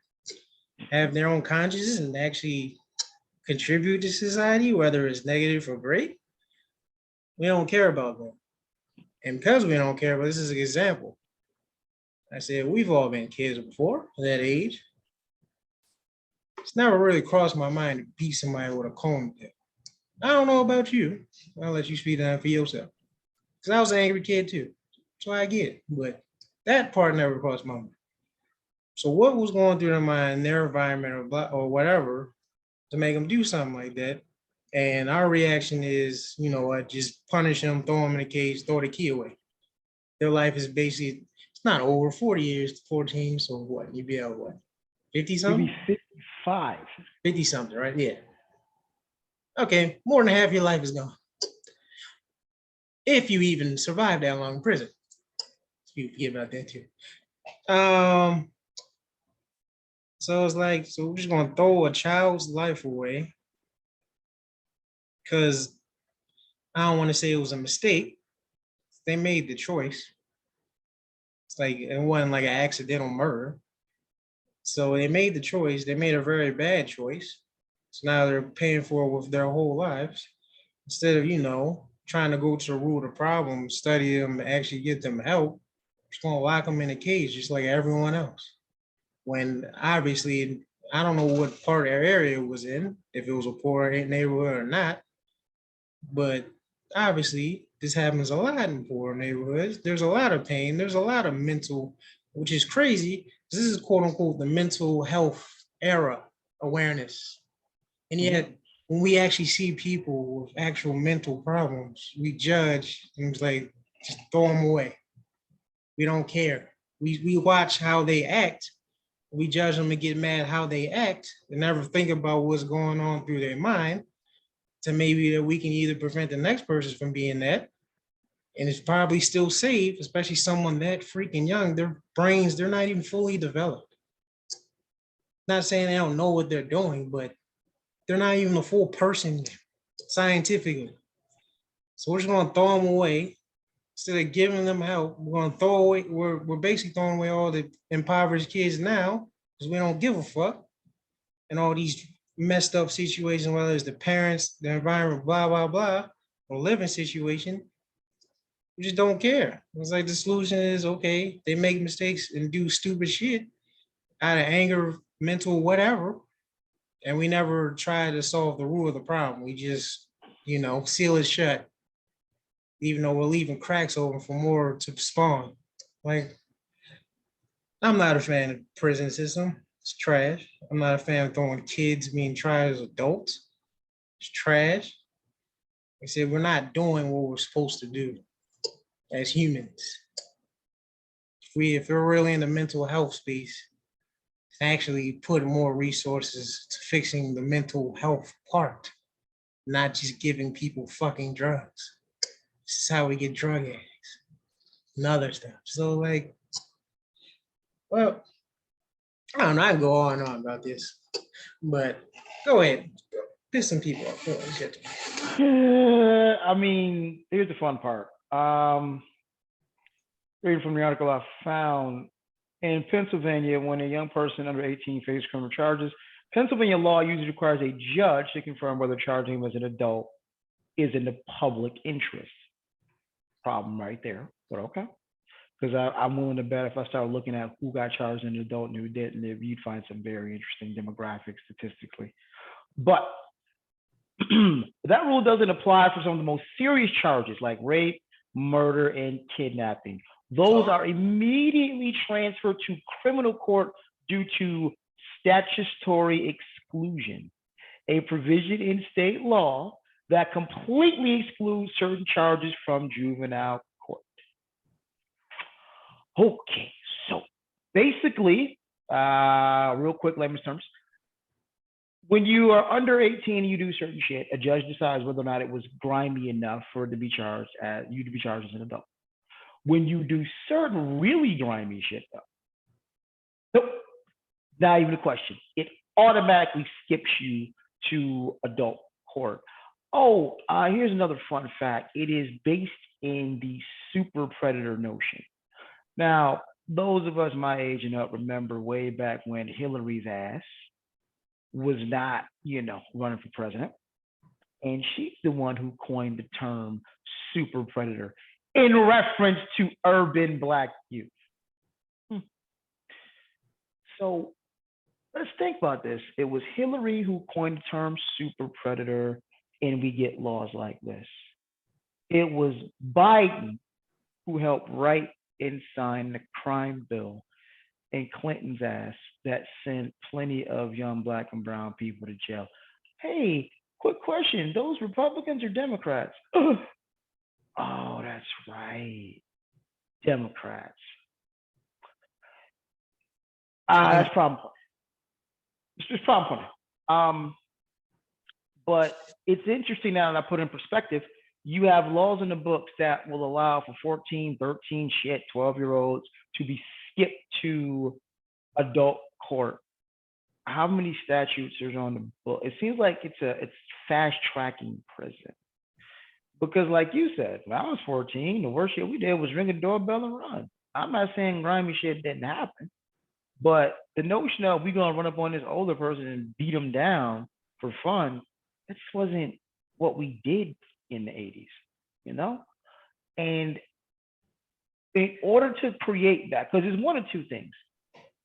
have their own consciousness and actually contribute to society, whether it's negative or great. We don't care about them. And because we don't care, but this is an example. I said, we've all been kids before that age. It's never really crossed my mind to beat somebody with a comb. I don't know about you. I'll let you speak on for yourself. Because I was an angry kid too. So I get it. But that part never crossed my mind. So what was going through their mind, their environment or whatever, to make them do something like that? And our reaction is, just punish them, throw them in the cage, throw the key away. their life is basically, it's not over 40 years, 14. So what? You'd be out what? 50 You'd be something? 55. 50 something, right? Yeah. Okay, more than half your life is gone. If you even survive that long in prison. You forget about that too. So it's like, so we're just gonna throw a child's life away because I don't want to say it was a mistake. They made the choice. It's like it wasn't like an accidental murder. So they made the choice. They made a very bad choice. So now they're paying for it with their whole lives instead of trying to go to the root of the problem, study them, actually get them help. Just gonna lock them in a cage just like everyone else. When obviously I don't know what part of their area it was in, if it was a poor neighborhood or not, but obviously this happens a lot in poor neighborhoods. There's a lot of pain. There's a lot of mental, which is crazy. This is quote unquote the mental health era awareness. And yet, when we actually see people with actual mental problems, we judge and it's like, just throw them away. We don't care. We watch how they act. We judge them and get mad how they act and never think about what's going on through their mind to maybe that we can either prevent the next person from being that. And it's probably still safe, especially someone that freaking young. Their brains, they're not even fully developed. Not saying they don't know what they're doing, but they're not even a full person scientifically. So we're just gonna throw them away instead of giving them help. We're gonna throw away. We're basically throwing away all the impoverished kids now because we don't give a fuck. And all these messed up situations, whether it's the parents, the environment, blah blah blah, or living situation, we just don't care. It's like the solution is okay. They make mistakes and do stupid shit out of anger, mental, whatever, and we never try to solve the root of the problem. We just, seal it shut, even though we're leaving cracks open for more to spawn. Like, I'm not a fan of the prison system. It's trash. I'm not a fan of throwing kids being tried as adults. It's trash. They said we're not doing what we're supposed to do as humans. If we're really in the mental health space, actually put more resources to fixing the mental health part, not just giving people fucking drugs. This is how we get drug addicts and other stuff. So like, well, I don't know. I can go on and on about this, but go ahead, piss some people off. I mean, here's the fun part. Reading from the article I found, in Pennsylvania, when a young person under 18 faces criminal charges, Pennsylvania law usually requires a judge to confirm whether charging him as an adult is in the public interest. Problem right there, but okay. Because I'm willing to bet if I start looking at who got charged as an adult and who didn't, you'd find some very interesting demographics statistically. But that rule doesn't apply for some of the most serious charges like rape, murder, and kidnapping. Those are immediately transferred to criminal court due to statutory exclusion, a provision in state law that completely excludes certain charges from juvenile court. Okay, so basically, real quick layman's terms, when you are under 18 and you do certain shit, a judge decides whether or not it was grimy enough for it to be charged as you to be charged as an adult. When you do certain really grimy shit, though, nope, not even a question. It automatically skips you to adult court. Oh, here's another fun fact. It is based in the super predator notion. Now, those of us my age and up remember way back when Hillary's ass was not, running for president. And she's the one who coined the term super predator in reference to urban Black youth. So let's think about this. It was Hillary who coined the term super predator, and we get laws like this. It was Biden who helped write and sign the crime bill in Clinton's ass that sent plenty of young Black and brown people to jail. Hey, quick question. Those Republicans or Democrats? Oh, that's right. Democrats. Um, That's problem. It's just problem. But it's interesting now that I put in perspective. You have laws in the books that will allow for 14, 13, 12-year-olds to be skipped to adult court. How many statutes are on the book? It seems like it's fast tracking prison. Because like you said, when I was 14, the worst shit we did was ring a doorbell and run. I'm not saying grimy shit didn't happen, but the notion of we gonna run up on this older person and beat them down for fun, that just wasn't what we did in the 80s, you know? And in order to create that, because it's one of two things.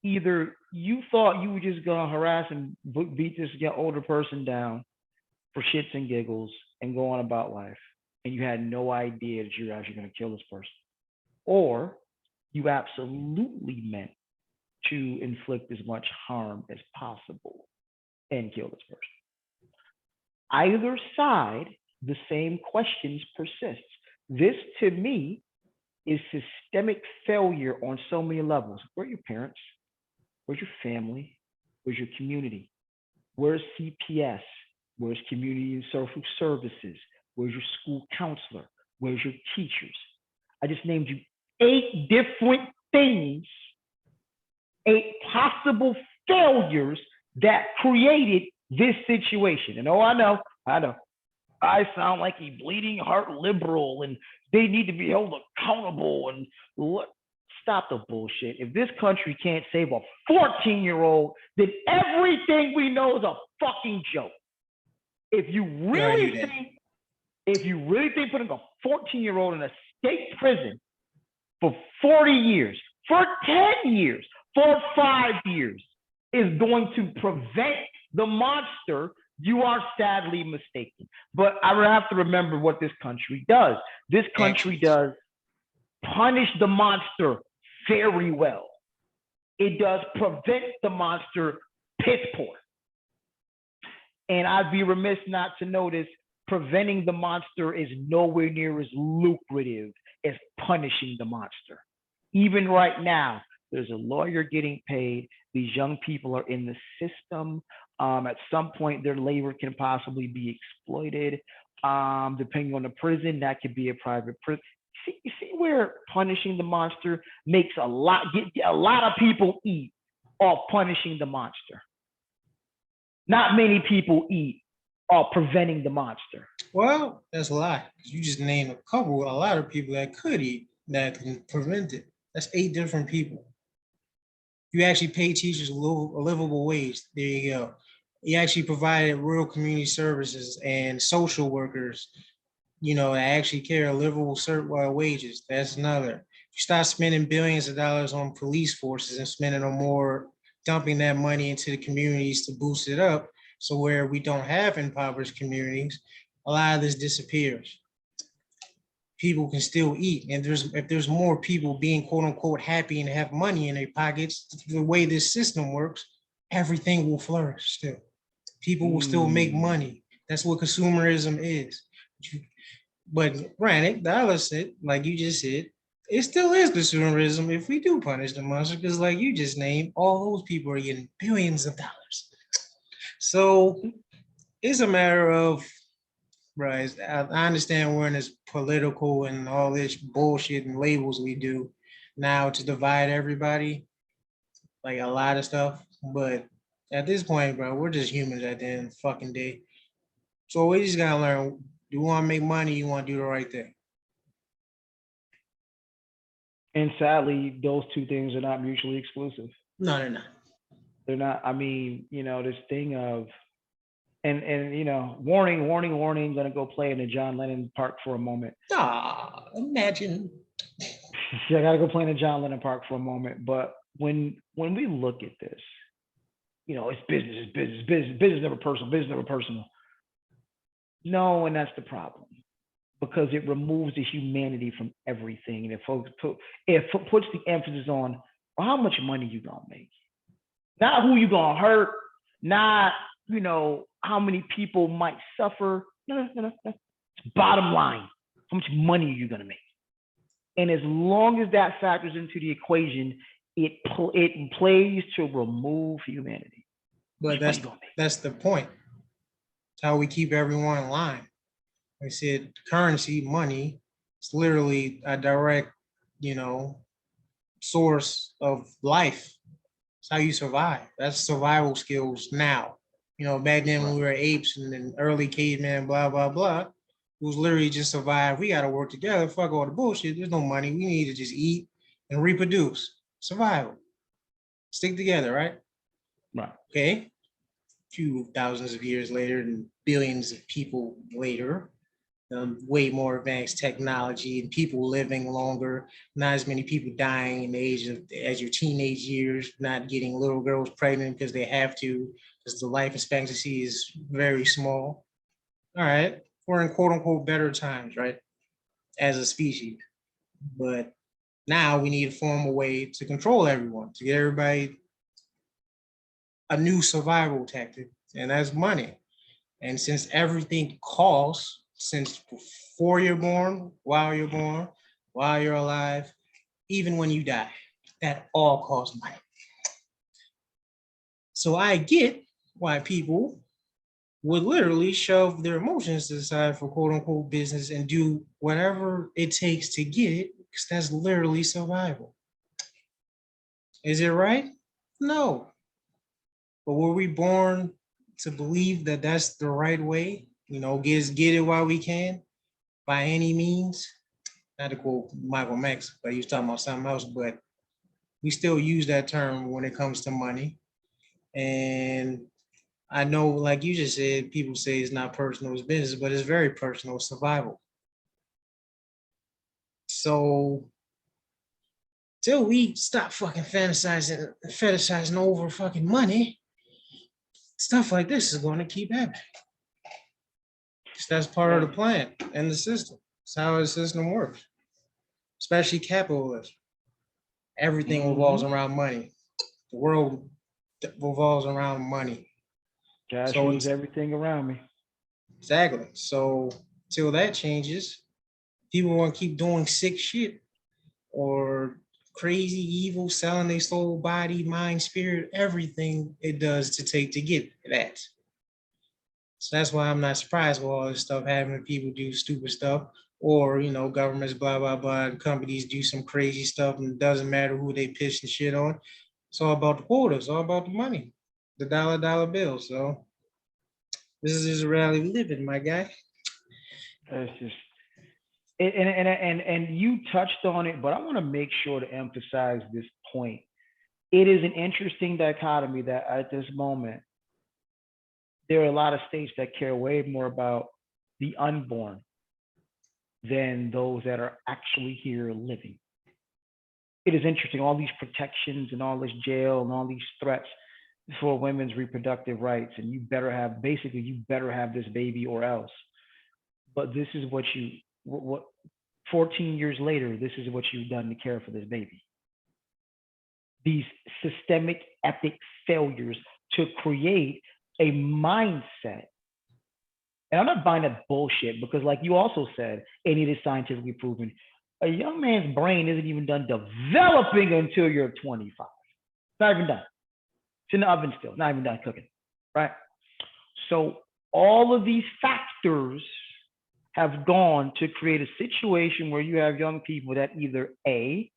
Either you thought you were just gonna harass and beat this older person down for shits and giggles and go on about life, and you had no idea that you're actually gonna kill this person, or you absolutely meant to inflict as much harm as possible and kill this person. Either side, the same questions persist. This, to me, is systemic failure on so many levels. Where are your parents? Where's your family? Where's your community? Where's CPS? Where's community and social services? Where's your school counselor? Where's your teachers? I just named you 8 different things, 8 possible failures that created this situation. And oh, I know, I sound like a bleeding heart liberal and they need to be held accountable and stop the bullshit. If this country can't save a 14-year-old, then everything we know is a fucking joke. If you really think putting a 14-year-old in a state prison for 40 years, for 10 years, for 5 years is going to prevent the monster, you are sadly mistaken. But I have to remember what this country does. This country does punish the monster very well. It does prevent the monster piss poor. And I'd be remiss not to notice preventing the monster is nowhere near as lucrative as punishing the monster. Even right now, there's a lawyer getting paid. These young people are in the system. At some point, their labor can possibly be exploited. Depending on the prison, that could be a private prison. You see where punishing the monster makes a lot of people eat off punishing the monster. Not many people eat off preventing the monster. Well, that's a lot. You just named a lot of people that could eat that can prevent it. That's 8 different people. You actually pay teachers a livable wage. There you go. You actually provided real community services and social workers, that actually carry livable wages. That's another. You start spending billions of dollars on police forces and spending on more, dumping that money into the communities to boost it up. So where we don't have impoverished communities, a lot of this disappears. People can still eat. And if there's more people being quote unquote happy and have money in their pockets, the way this system works, everything will flourish still. People will still make money. That's what consumerism is. But granted, the other side, like you just said, it still is consumerism if we do punish the monster, because like you just named, all those people are getting billions of dollars. So it's a matter of, right, I understand we're in this political and all this bullshit and labels we do now to divide everybody, like a lot of stuff. But at this point, bro, we're just humans at the end of the fucking day. So we just gotta learn, you want to make money, you want to do the right thing. And sadly, those two things are not mutually exclusive. No, they're not. They're not. I mean, this thing of, and warning, gonna go play in the John Lennon Park for a moment. Imagine. I gotta go play in the John Lennon Park for a moment. But when we look at this, it's business never personal. No, and that's the problem, because it removes the humanity from everything, and it puts the emphasis on, well, how much money you gonna make, not who you gonna hurt, not how many people might suffer. No. Bottom line, how much money are you gonna make? And as long as that factors into the equation, it plays to remove humanity. But Which one you gonna that's the point. It's how we keep everyone in line. Like I said, currency, money, it's literally a direct, you know, source of life. It's how you survive. That's survival skills now. You know, back then when Right. we were apes and then early caveman, blah, blah, blah, it was literally just survive. We got to work together. Fuck all the bullshit. There's no money. We need to just eat and reproduce. Survival. Stick together, right? Right. Okay. A few thousands of years later and billions of people later, way more advanced technology and people living longer, not as many people dying in the age of as your teenage years, not getting little girls pregnant because they have to, because the life expectancy is very small. All right, we're in quote unquote better times, right? As a species, but now we need to form a way to control everyone, to get everybody a new survival tactic, and that's money. And since everything costs, since before you're born, while you're alive, even when you die, that all costs money. So I get why people would literally shove their emotions to the side for quote unquote business and do whatever it takes to get it, because that's literally survival. Is it right? No. But were we born to believe that that's the right way? You know, get it while we can by any means. Not to quote Michael Max, but he was talking about something else. But we still use that term when it comes to money. And I know, like you just said, people say it's not personal, it's business, but it's very personal, survival. So till we stop fucking fetishizing over fucking money, stuff like this is going to keep happening. That's part of the plan and the system. It's how the system works, especially capitalism. Everything revolves Mm-hmm. around money. The world revolves around money. Cash So rules it's everything around me. exactly. So till that changes, people want to keep doing sick shit or crazy evil, selling their soul, body, mind, spirit, everything it does to take to get that. So that's why I'm not surprised with all this stuff happening. People do stupid stuff, or you know, governments, blah blah blah, and companies do some crazy stuff, and it doesn't matter who they pitch the shit on. It's all about the quotas, it's all about the money, the dollar bill. So this is just a reality we live in, my guy. It's just and you touched on it, but I want to make sure to emphasize this point. It is an interesting dichotomy that at this moment there are a lot of states that care way more about the unborn than those that are actually here living. It is interesting, all these protections and all this jail and all these threats for women's reproductive rights, and you better have basically you better have this baby or else. But this is what 14 years later, this is what you've done to care for this baby. These systemic epic failures to create a mindset. And I'm not buying that bullshit because, like you also said, and it is scientifically proven, a young man's brain isn't even done developing until you're 25. It's not even done. It's in the oven still, not even done cooking, right? So all of these factors have gone to create a situation where you have young people that either A,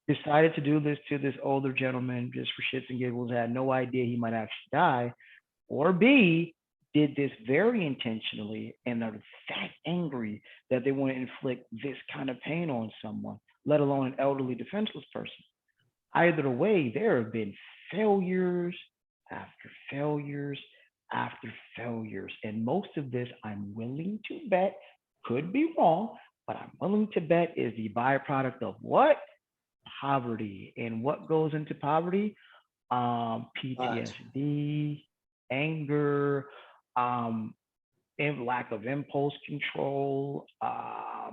decided to do this to this older gentleman just for shits and giggles, had no idea he might actually die, or B, did this very intentionally and are that angry that they want to inflict this kind of pain on someone, let alone an elderly defenseless person. Either way, there have been failures after failures after failures. And most of this, I'm willing to bet, could be wrong, but I'm willing to bet is the byproduct of what? Poverty. And what goes into poverty? PTSD, anger, um, lack of impulse control, A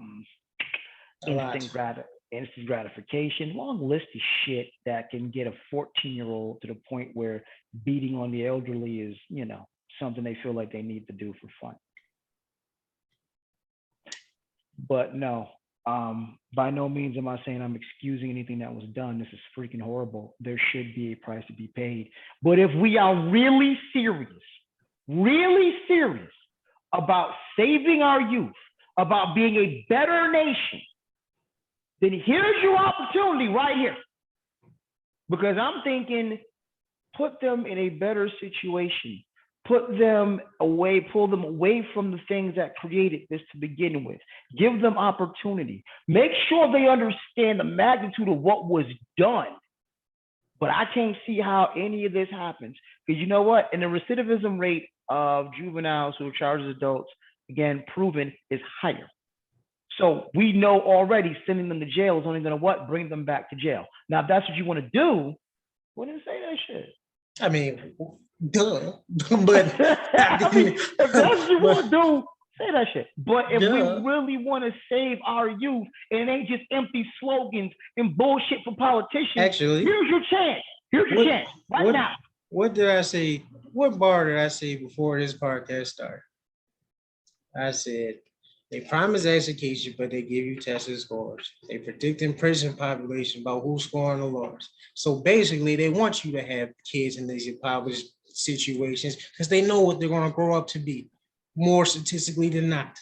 lot. instant gratification, long list of shit that can get a 14-year-old to the point where beating on the elderly is, something they feel like they need to do for fun. But no, By no means am I saying I'm excusing anything that was done. This is freaking horrible. There should be a price to be paid. But if we are really serious about saving our youth, about being a better nation, then here's your opportunity right here. Because I'm thinking, put them in a better situation. Put them away, pull them away from the things that created this to begin with. Give them opportunity. Make sure they understand the magnitude of what was done. But I can't see how any of this happens. Because you know what? And the recidivism rate of juveniles who are charged as adults, again, proven, is higher. So we know already sending them to jail is only going to what? Bring them back to jail. Now, if that's what you want to do, wouldn't say that shit. I mean, duh. But I mean, if that's what you want to do, say that shit. But if we Duh. really want to save our youth, and it ain't just empty slogans and bullshit for politicians, Actually, here's your chance. Here's your chance right now. What did I say? What bar did I say before this podcast started? I said they promise education, but they give you test scores. They predict in prison population about who's scoring the lowest. So basically, they want you to have kids in these impoverished situations because they know what they're going to grow up to be, more statistically than not.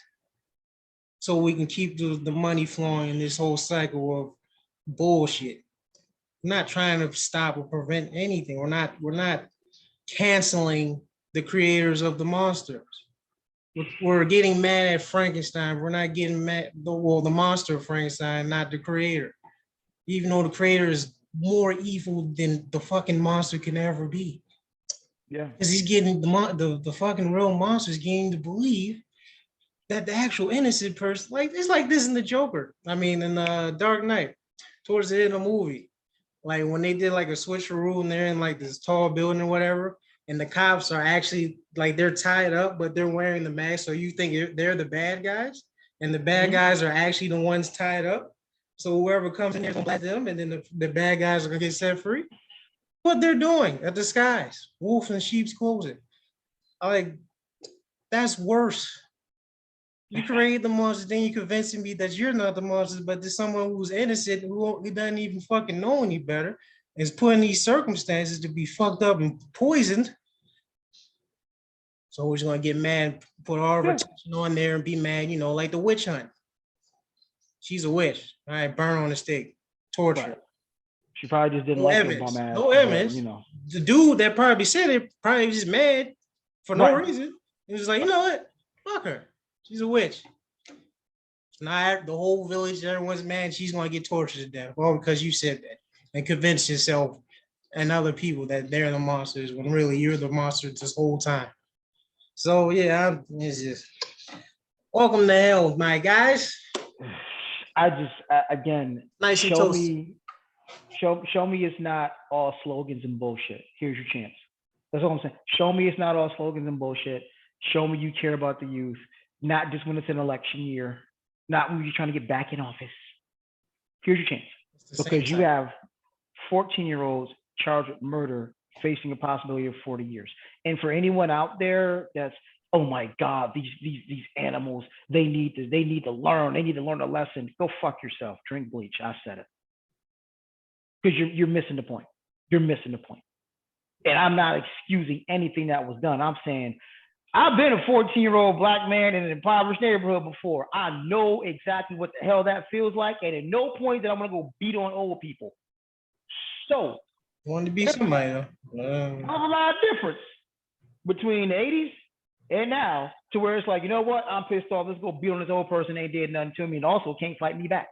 So we can keep the money flowing in this whole cycle of bullshit. We're not trying to stop or prevent anything. We're not canceling the creators of the monsters. We're getting mad at Frankenstein. We're not getting mad, the monster of Frankenstein, not the creator. Even though the creator is more evil than the fucking monster can ever be. Yeah. Because he's getting the fucking real monster is getting to believe that the actual innocent person, like it's like this in the Joker. I mean, in Dark Knight, towards the end of the movie, like when they did like a switcheroo and they're in like this tall building or whatever, and the cops are actually like they're tied up, but they're wearing the mask, so you think they're the bad guys, and the bad guys are actually the ones tied up. So whoever comes in there is gonna let them, and then the bad guys are gonna get set free. What they're doing, a disguise, wolf in sheep's clothing. Like that's worse. You create the monsters, then you convincing me that you're not the monsters, but there's someone who's innocent who doesn't even fucking know any better, is put in these circumstances to be fucked up and poisoned. So we're just gonna get mad, put all of our attention on there and be mad, like the witch hunt. She's a witch. All right, burn on the stake, torture. Right. She probably just didn't No like evidence. your bum ass. No evidence. The dude that probably said it probably just mad for no reason. He was like, you know what? Fuck her. She's a witch. Not the whole village, everyone's mad. She's gonna get tortured to death. Well, because you said that and convinced yourself and other people that they're the monsters when really you're the monster this whole time. So yeah, it's just welcome to hell, my guys. I just again, nice and show toasty. Show me it's not all slogans and bullshit. Here's your chance. That's all I'm saying. Show me it's not all slogans and bullshit. Show me you care about the youth, not just when it's an election year, not when you're trying to get back in office. Here's your chance. Because you have 14-year-olds charged with murder facing a possibility of 40 years. And for anyone out there that's, oh my God, these animals, they need to learn a lesson. Go fuck yourself. Drink bleach. I said it. Because you're missing the point. You're missing the point. And I'm not excusing anything that was done. I'm saying I've been a 14-year-old black man in an impoverished neighborhood before. I know exactly what the hell that feels like. And at no point that I'm going to go beat on old people. So, wanted to be somebody though. There's a lot of difference between the 80s and now to where it's like, you know what? I'm pissed off. Let's go beat on this old person. They did nothing to me and also can't fight me back.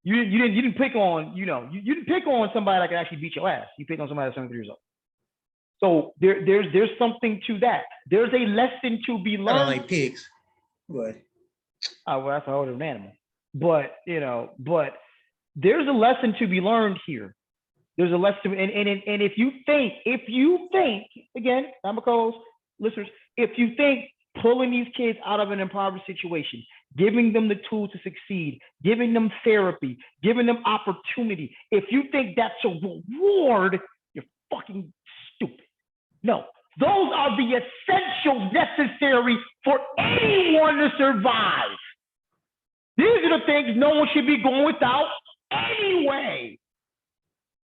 You didn't pick on, you didn't pick on somebody that can actually beat your ass. You picked on somebody that's 73 years old. So there's something to that. There's a lesson to be learned. I don't like pigs. But oh, well, that's a whole different animal. But but there's a lesson to be learned here. There's a lesson, and if you think, again, I'm a co-host, listeners, if you think pulling these kids out of an impoverished situation, giving them the tools to succeed, giving them therapy, giving them opportunity, if you think that's a reward, you're fucking stupid. No, those are the essentials necessary for anyone to survive. These are the things no one should be going without anyway.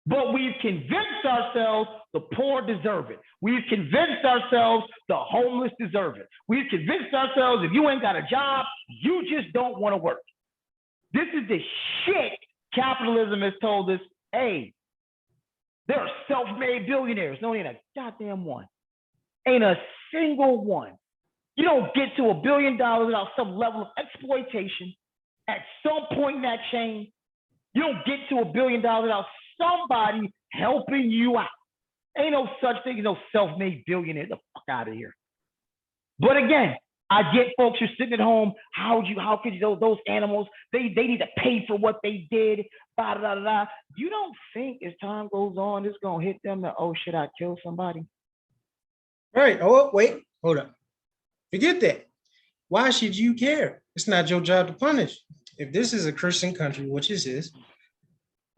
But we've convinced ourselves the poor deserve it. We've convinced ourselves the homeless deserve it. We've convinced ourselves if you ain't got a job, you just don't want to work. This is the shit capitalism has told us. Hey, there are self-made billionaires. No, ain't a goddamn one. Ain't a single one. You don't get to $1 billion without some level of exploitation at some point in that chain. You don't get to $1 billion without somebody helping you out. Ain't no such thing as no self-made billionaire. Get the fuck out of here. But again, I get folks who are sitting at home. How could you, those animals, they need to pay for what they did. Blah, blah, blah, blah. You don't think as time goes on, it's going to hit them that, oh shit, I killed somebody? Right. Oh, wait, hold up. Forget that. Why should you care? It's not your job to punish. If this is a Christian country, which it is,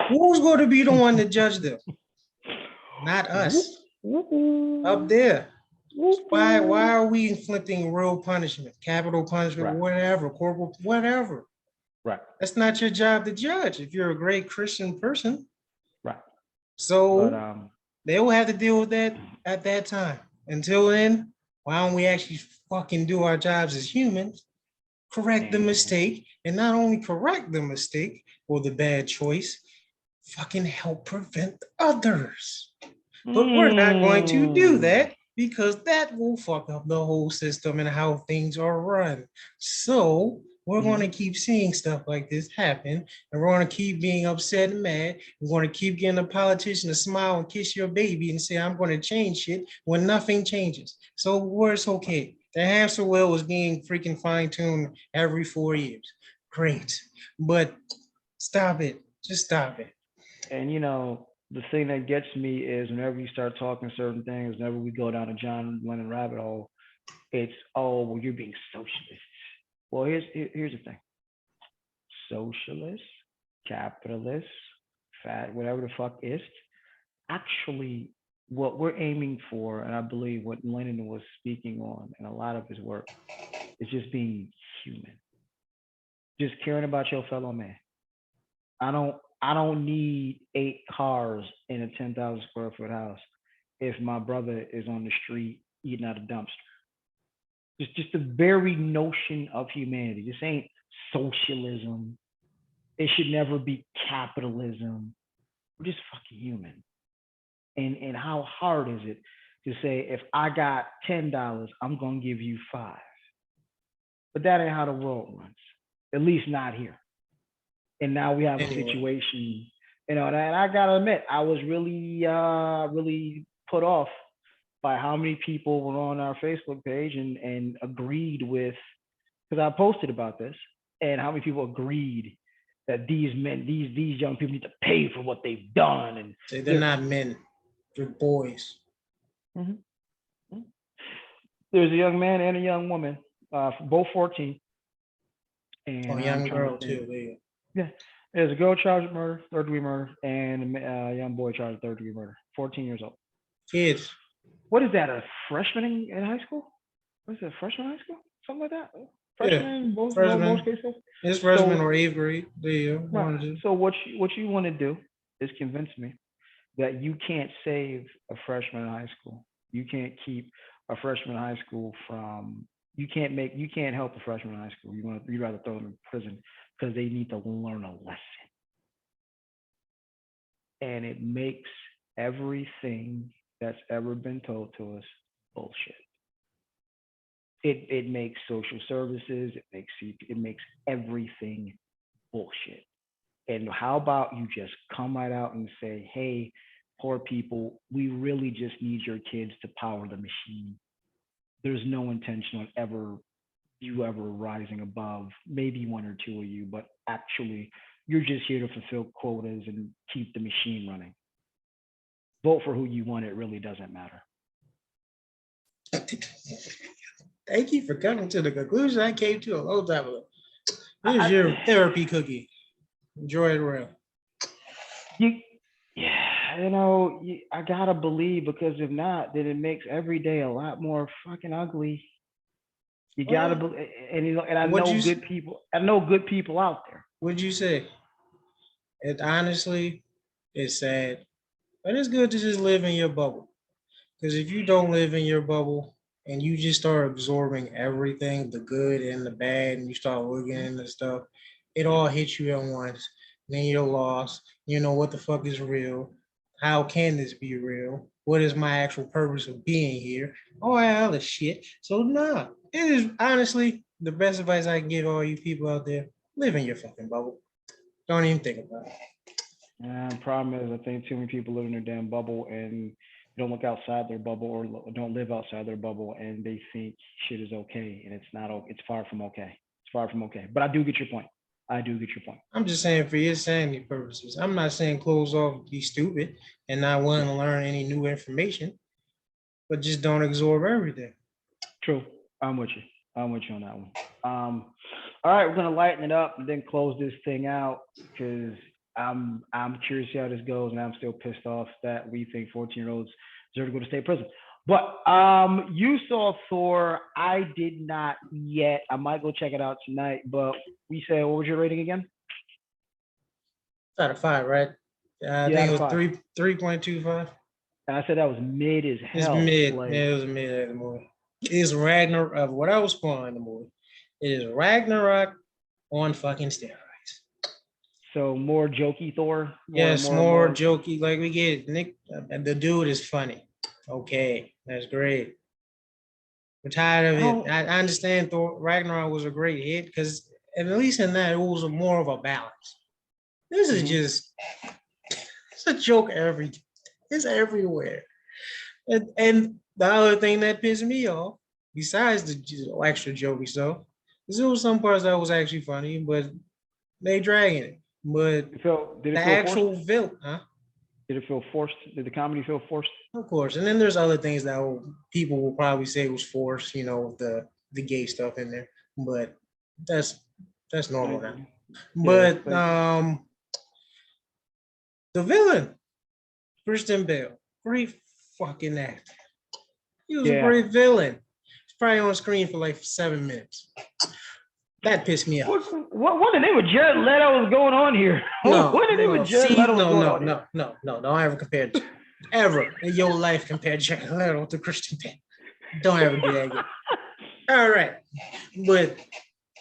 who's going to be the one to judge them? Not us. Up there. Why are we inflicting real punishment, capital punishment, right, whatever, corporal, whatever? Right. That's not your job to judge if you're a great Christian person. Right. So they will have to deal with that at that time. Until then, why don't we actually fucking do our jobs as humans, correct the mistake, and not only correct the mistake or the bad choice, fucking help prevent others. But we're not going to do that because that will fuck up the whole system and how things are run. So we're going to keep seeing stuff like this happen, and we're going to keep being upset and mad. We're going to keep getting a politician to smile and kiss your baby and say, I'm going to change shit when nothing changes. So where it's okay. The hamster wheel is being freaking fine-tuned every 4 years. Great. But stop it. Just stop it. And you know, the thing that gets me is whenever you start talking certain things, whenever we go down a John Lennon rabbit hole, it's, oh, well, you're being socialist. Well, here's the thing. Socialist, capitalist, fat, whatever the fuck is, actually what we're aiming for, and I believe what Lenin was speaking on in a lot of his work, is just being human. Just caring about your fellow man. I don't need 8 cars in a 10,000 square foot house if my brother is on the street eating out a dumpster. Just the very notion of humanity. This ain't socialism. It should never be capitalism. We're just fucking human. And how hard is it to say, if I got $10, I'm gonna give you 5? But that ain't how the world runs. At least not here. And now we have a situation, you know, and I gotta admit, I was really put off by how many people were on our Facebook page and agreed with, because I posted about this, and how many people agreed that these men, these young people need to pay for what they've done. And say they're not men, they're boys. Mm-hmm. There's a young man and a young woman, both 14. And a young girl too. Yeah. There's a girl charged with murder, 3rd-degree murder, and a young boy charged with 3rd-degree murder, 14 years old. Kids. What is that, a freshman in high school? What is it, freshman in high school? Something like that? Freshman, yeah. most cases? It's freshman or 8th grade. Right. So what you want to do is convince me that you can't save a freshman in high school. You can't keep a freshman in high school from, you can't help a freshman in high school. You'd rather throw them in prison because they need to learn a lesson. And it makes everything that's ever been told to us bullshit. It makes social services, it makes everything bullshit. And how about you just come right out and say, hey, poor people, we really just need your kids to power the machine. There's no intention on you ever rising above, maybe 1 or 2 of you, but actually you're just here to fulfill quotas and keep the machine running. Vote for who you want, it really doesn't matter. Thank you for coming to the conclusion I came to a long time ago. Here's your therapy cookie. Enjoy it well. I gotta believe, because if not, then it makes every day a lot more fucking ugly. You gotta, Well, and I what'd know you good people. I know good people out there. what'd you say? It honestly is sad, but it's good to just live in your bubble. Because if you don't live in your bubble and you just start absorbing everything, the good and the bad, and you start looking into stuff, it all hits you at once. Then you're lost. You know what the fuck is real? How can this be real? What is my actual purpose of being here? All that other shit. So nah, it is honestly the best advice I can give all you people out there. Live in your fucking bubble. Don't even think about it. And problem is, I think too many people live in their damn bubble and don't look outside their bubble or don't live outside their bubble, and they think shit is okay, and it's not. It's far from okay. It's far from okay. But I do get your point. I do get your point. I'm just saying for your sanity purposes. I'm not saying close off, be stupid, and not willing to learn any new information, but just don't absorb everything. True. I'm with you. I'm with you on that one. All right, we're gonna lighten it up and then close this thing out because I'm curious how this goes, and I'm still pissed off that we think 14-year-olds deserve to go to state prison. But you saw Thor. I did not yet. I might go check it out tonight. But we said, what was your rating again? Out of five, right? I Yeah, think out it of was five. 3.25. And I said that was mid as It's hell. mid. Like, Yeah, it was mid at the movie. It's Ragnarok of what I was playing in the movie. It is Ragnarok on fucking steroids. so more jokey Thor, Yes, more more more. jokey. Like we get Nick, the dude is funny. Okay, that's great. We're tired I of it. don't. I understand Thor Ragnarok was a great hit because at least in that it was more of a balance. This is Mhm. just it's a joke it's everywhere. And the other thing that pissed me off, besides the extra jokey stuff, is there was some parts that was actually funny, but they dragging it. But Did the it feel forced? actual villain, huh? Did it feel forced? Did the comedy feel forced? Of course. And then there's other things that people will probably say was forced, the gay stuff in there. But that's that's normal Thank now. you. Yeah, But thank you. the villain, Christian Bale, great fucking actor. He was a Yeah. great villain. He's probably on screen for like 7 minutes. That pissed me off. What the name of Jared Leto was going on here? No, What the name of no, Jared see, Leto was no, going no, on here? no, no, no. Don't ever compare ever in your life compare Jack Leto to Christian Bale. Don't ever do that again. All right. But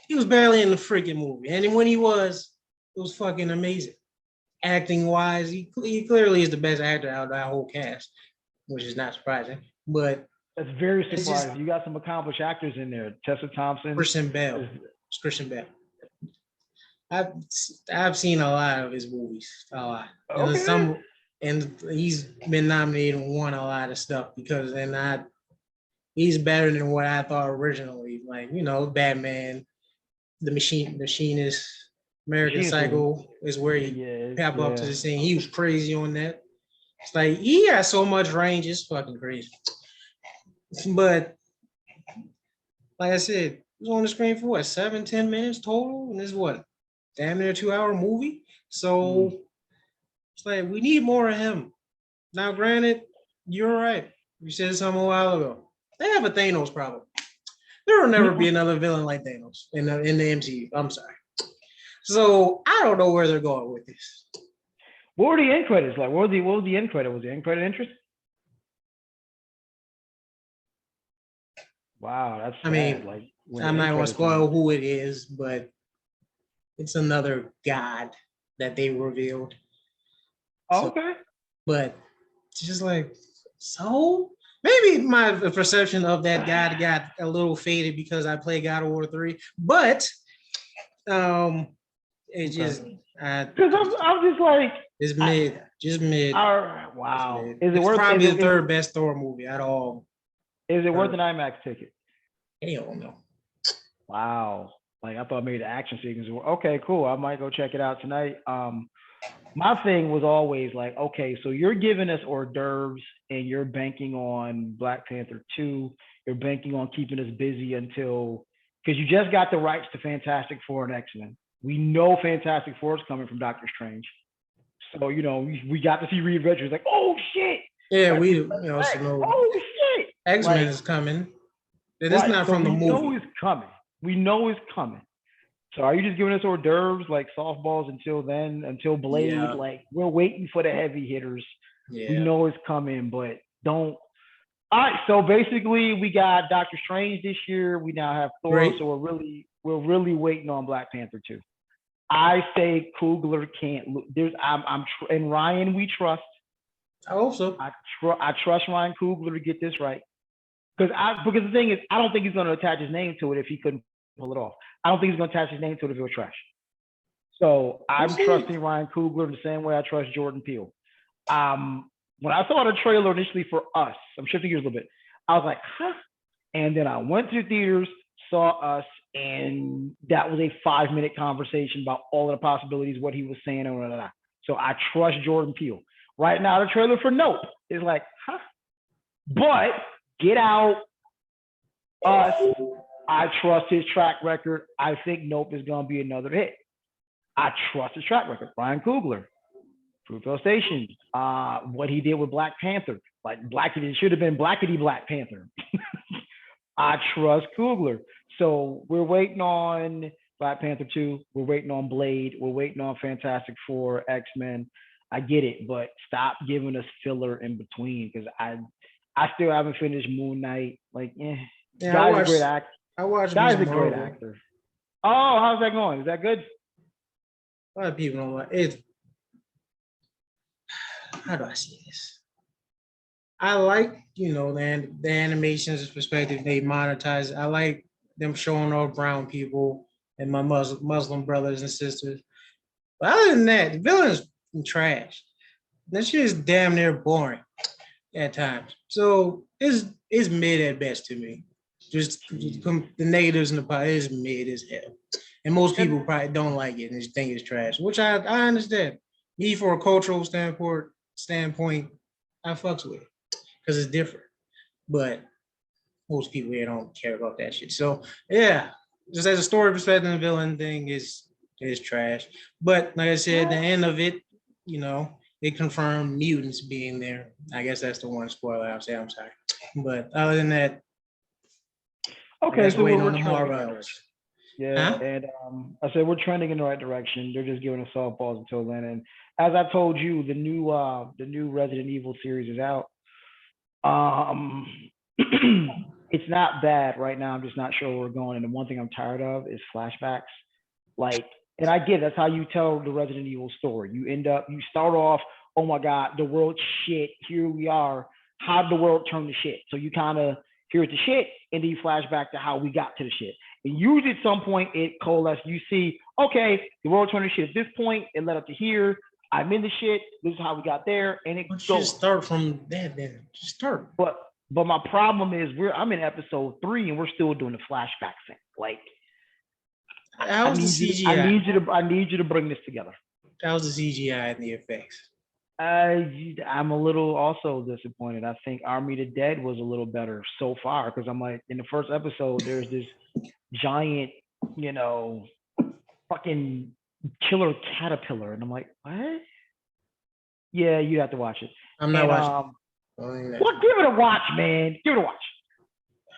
he was barely in the freaking movie. And when he was, it was fucking amazing. Acting wise, he clearly is the best actor out of that whole cast, which is not surprising. But That's very it's just surprising. You got some accomplished actors in there. Tessa Thompson. Christian Bale. It's Christian Bale. I've I've seen a lot of his movies, a lot, and Okay. he's been nominated and won a lot of stuff because they're not. He's better than what I thought originally. Like Batman, Machinist, American Machinist was. Psycho is where he Yeah. popped up to Yeah. the scene. He was crazy on that. It's like he has so much range, it's fucking crazy. But like I said, he was on the screen for what 7-10 minutes total, and this is what damn near 2 hour movie. Mm. So it's like we need more of him. Now, granted, you're right. You said something a while ago. They have a Thanos problem. There will never be another villain like Thanos in the MCU. I'm sorry. So I don't know where they're going with this. What were the end credits like? What was the end credit? Was the end credit interest? Wow, that's I sad. mean, Like when the I'm not end going to credits spoil end. who it is, but it's another god that they revealed. Oh, So, okay. but it's just like, so maybe my perception of that god got a little faded because I play God of War 3, but um, it just Okay. uh, Because I'm just like, it's I, mid, just mid. It's wow. mid. Is it It's worth? probably the third best Thor movie at all. Is it worth Or, an IMAX ticket? hell no. Wow. Like I thought maybe the action sequences were okay, cool. I might go check it out tonight. My thing was always like, okay, so you're giving us hors d'oeuvres and you're banking on Black Panther 2. You're banking on keeping us busy until because you just got the rights to Fantastic Four and X-Men. We know Fantastic Four is coming from Doctor Strange. So, we got to see Reed Richards like, oh shit. Yeah, Like, we also know oh shit. X-Men Like, is coming. It is right. not So from the we know movie. it's coming. We know it's coming. So are you just giving us hors d'oeuvres like softballs until then, until Blade? Yeah, Like we're waiting for the heavy hitters. We yeah. know it's coming, but don't. All right. So basically, we got Doctor Strange this year. We now have Thor. So Great. we're really waiting on Black Panther too. I say Coogler can't. There's and Ryan we trust. I hope so. I trust Ryan Coogler to get this right. Because the thing is, I don't think he's going to attach his name to it if he couldn't pull it off. I don't think he's going to attach his name to it if it was trash. So We'll I'm see. trusting Ryan Coogler the same way I trust Jordan Peele. When I saw the trailer initially for Us, I'm shifting gears a little bit. I was like, huh? And then I went to the theaters, saw Us, and that was a 5-minute conversation about all of the possibilities, what he was saying, and blah, blah, blah. So I trust Jordan Peele. Right now, the trailer for Nope is like, huh? But Get Out, Us, I trust his track record. I think Nope is going to be another hit. I trust his track record. Ryan Coogler, Fruitvale Station, what he did with Black Panther. Like it should have been Blackity Black Panther. I trust Coogler. So we're waiting on Black Panther 2. We're waiting on Blade. We're waiting on Fantastic Four, X-Men. I get it, but stop giving us filler in between because I still haven't finished Moon Knight. Like, Yeah, guy's a great actor. I watched Guy's Miss a great Marvel. actor. Oh, how's that going? Is that good? A lot of people don't like it. How do I say this? I like, the animations perspective they monetize. I like them showing off brown people and my Muslim brothers and sisters. But other than that, the villain is trash. That shit is damn near boring at times. So it's mid at best to me. Just the negatives and the positives is mid as hell. And most people probably don't like it and just think it's trash, which I understand. Me for a cultural standpoint, I fucks with it because it's different. But most people here don't care about that shit. So yeah, just as a story perspective, the villain thing is trash. But like I said, the end of it, it confirmed mutants being there. I guess that's the one spoiler I'll say. I'm sorry. But other than that, Okay, just so waiting we're on the trending in the right Marvels. direction. Yeah, Huh? and I said we're trending in the right direction. They're just giving us softballs until then. And as I told you, the new Resident Evil series is out. Um, it's not bad right now. I'm just not sure where we're going. And the one thing I'm tired of is flashbacks. Like, and I get that's how you tell the Resident Evil story. You start off, oh my God, the world shit. Here we are. How did the world turn to shit? So you kind of here's the shit, and then you flash back to how we got to the shit. And usually at some point it coalesces. You see, okay, the world turned to shit. At this point, it led up to here. I'm in the shit. This is how we got there, and it Why don't you goes. just start from that then? Just start. But my problem is I'm in episode 3 and we're still doing the flashback thing. Like I How's the need you to I CGI? need you to I need you to bring this together. How's the CGI and the effects? I'm a little also disappointed. I think Army of the Dead was a little better so far because I'm like in the first episode there's this giant, you know, fucking killer caterpillar, and I'm like, what? Yeah, you have to watch it. I'm not And watching. I'm well, give it a watch, man. Give it a watch.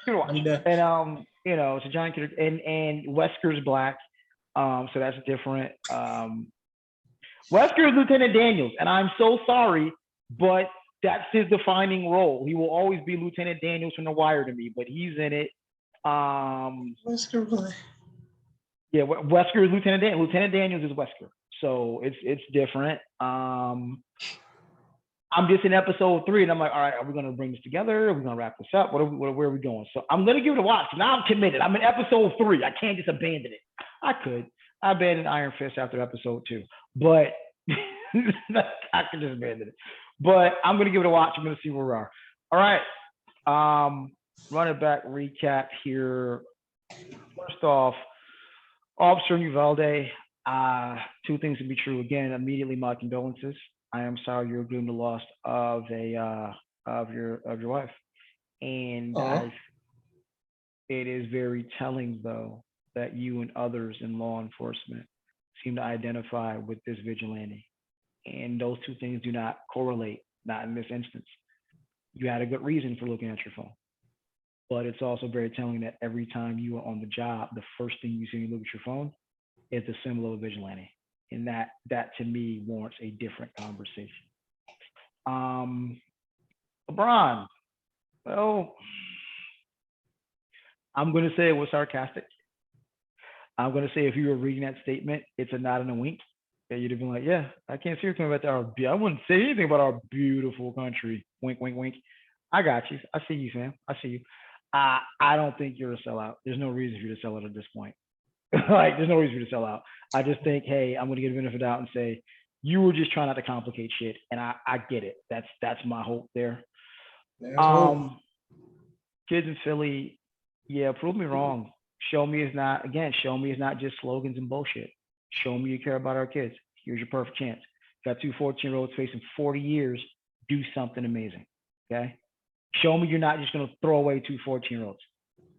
Give it a watch. done. And it's a giant killer, and Wesker's black, so that's different. Wesker is Lieutenant Daniels, and I'm so sorry, but that's his defining role. He will always be Lieutenant Daniels from The Wire to me, but he's in it. Wesker Black. Yeah, Wesker is Lieutenant Daniels. Lieutenant Daniels is Wesker, so it's different. I'm just in episode 3, and I'm like, all right, are we gonna bring this together? Are we gonna wrap this up? Where are we going? So I'm gonna give it a watch. Now I'm committed. I'm in episode 3. I can't just abandon it. I could. I abandoned Iron Fist after episode 2, but I could just abandon it. But I'm gonna give it a watch. I'm gonna see where we are. All right. Running back recap here. First off, Officer Uvalde. 2 things to be true. Again, immediately my condolences. I am sorry you're doomed to the loss of your wife, and it is very telling though that you and others in law enforcement seem to identify with this vigilante, and those 2 things do not correlate. Not in this instance. You had a good reason for looking at your phone. but it's also very telling that every time you are on the job, the first thing you see when you look at your phone is the symbol of a vigilante, and that to me warrants a different conversation. Um, LeBron. Well, I'm going to say it was sarcastic. I'm going to say if you were reading that statement, it's a nod and a wink. Yeah, you'd have been like, yeah, I can't see you coming back to I wouldn't say anything about our beautiful country. Wink, wink, wink. I got you. I see you, Sam. I see you. I don't think you're a sellout. There's no reason for you to sell it at this point. Like, there's no reason for you to sell out. I just think, hey, I'm going to give the benefit of the doubt and say you were just trying not to complicate shit, and I get it. That's my hope there. That's hope. Kids in Philly, yeah, prove me wrong. Show me it's not again. Show me it's not just slogans and bullshit. Show me you care about our kids. Here's your perfect chance. Got two 14-year-olds facing 40 years. Do something amazing. Okay. Show me you're not just going to throw away two 14-year-olds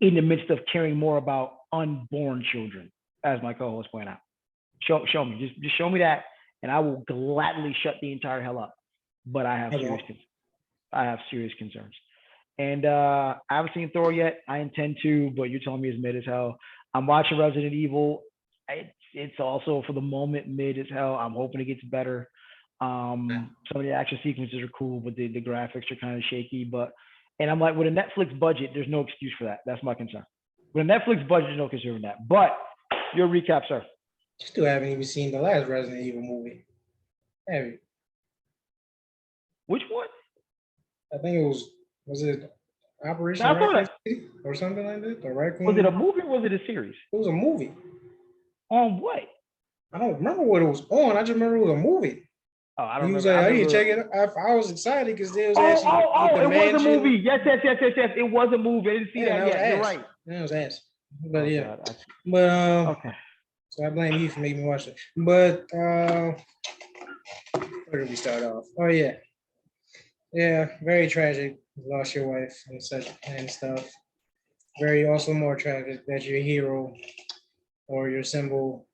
in the midst of caring more about unborn children, as my co-host pointed out. Show me. Just show me that, and I will gladly shut the entire hell up. But I have serious concerns. And I haven't seen Thor yet. I intend to, but you're telling me it's mid as hell. I'm watching Resident Evil. It's also for the moment mid as hell. I'm hoping it gets better. Some of the action sequences are cool, but the graphics are kind of shaky. And I'm like, with a Netflix budget, there's no excuse for that. That's my concern. With a Netflix budget, there's no concern for that. But your recap, sir. Still haven't even seen the last Resident Evil movie. Have you? Which one? I think it was it Operation Now, I thought Raccoon City or something like that? The Raccoon. was it a movie or was it a series? It was a movie. On what? I don't remember what it was on. I just remember it was a movie. Oh, I don't He was remember. like, I I need to remember. check it. I was excited because there was Oh, actually it was a movie. Yes. It was a movie. I didn't see that yet. You're right. That was ass. But Oh, yeah. God. But Okay. so I blame you for making me watch it. But where did we start off? Oh yeah. Yeah, very tragic. You lost your wife and such and stuff. Very also more tragic that your hero or your symbol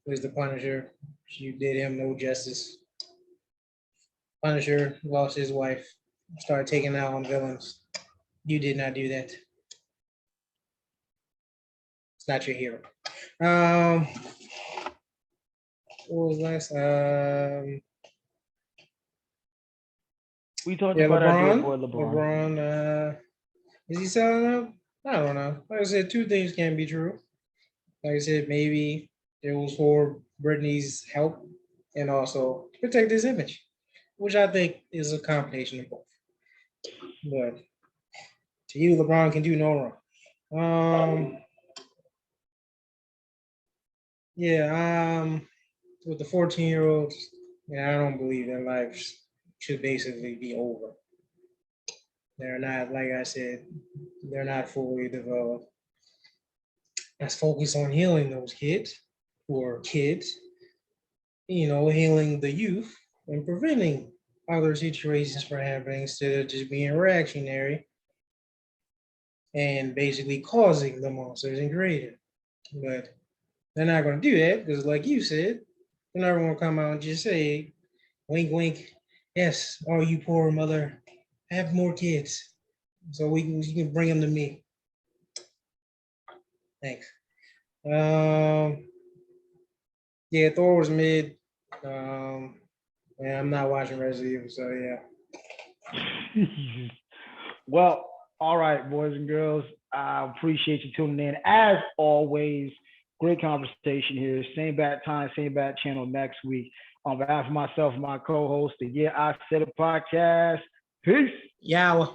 is the Punisher. You did him no justice. Punisher lost his wife, started taking out on villains. You did not do that. It's not your hero. What was last? We talked Yeah, about our dear LeBron. boy LeBron. LeBron, is he selling out? I don't know. Like I said, two things can be true. Like I said, maybe it was for Britney's help and also protect his image, which I think is a combination of both. But to you, LeBron can do no wrong. With the 14-year-olds, yeah, I don't believe their lives should basically be over. They're not, like I said, they're not fully developed. Let's focus on healing those kids who are kids, healing the youth and preventing other situations from happening instead of just being reactionary and basically causing the monsters and creating. But they're not going to do that because, like you said, they're not going to come out and just say, wink, wink, yes, all you poor mother, have more kids so you can bring them to me. Thanks. Yeah, Thor was mid. I'm not watching Resident Evil, so yeah. Well, all right, boys and girls. I appreciate you tuning in. As always, great conversation here. Same bad time, same bad channel next week. On behalf of myself and my co-host, the Yeah I Said It podcast. Peace. Yeah.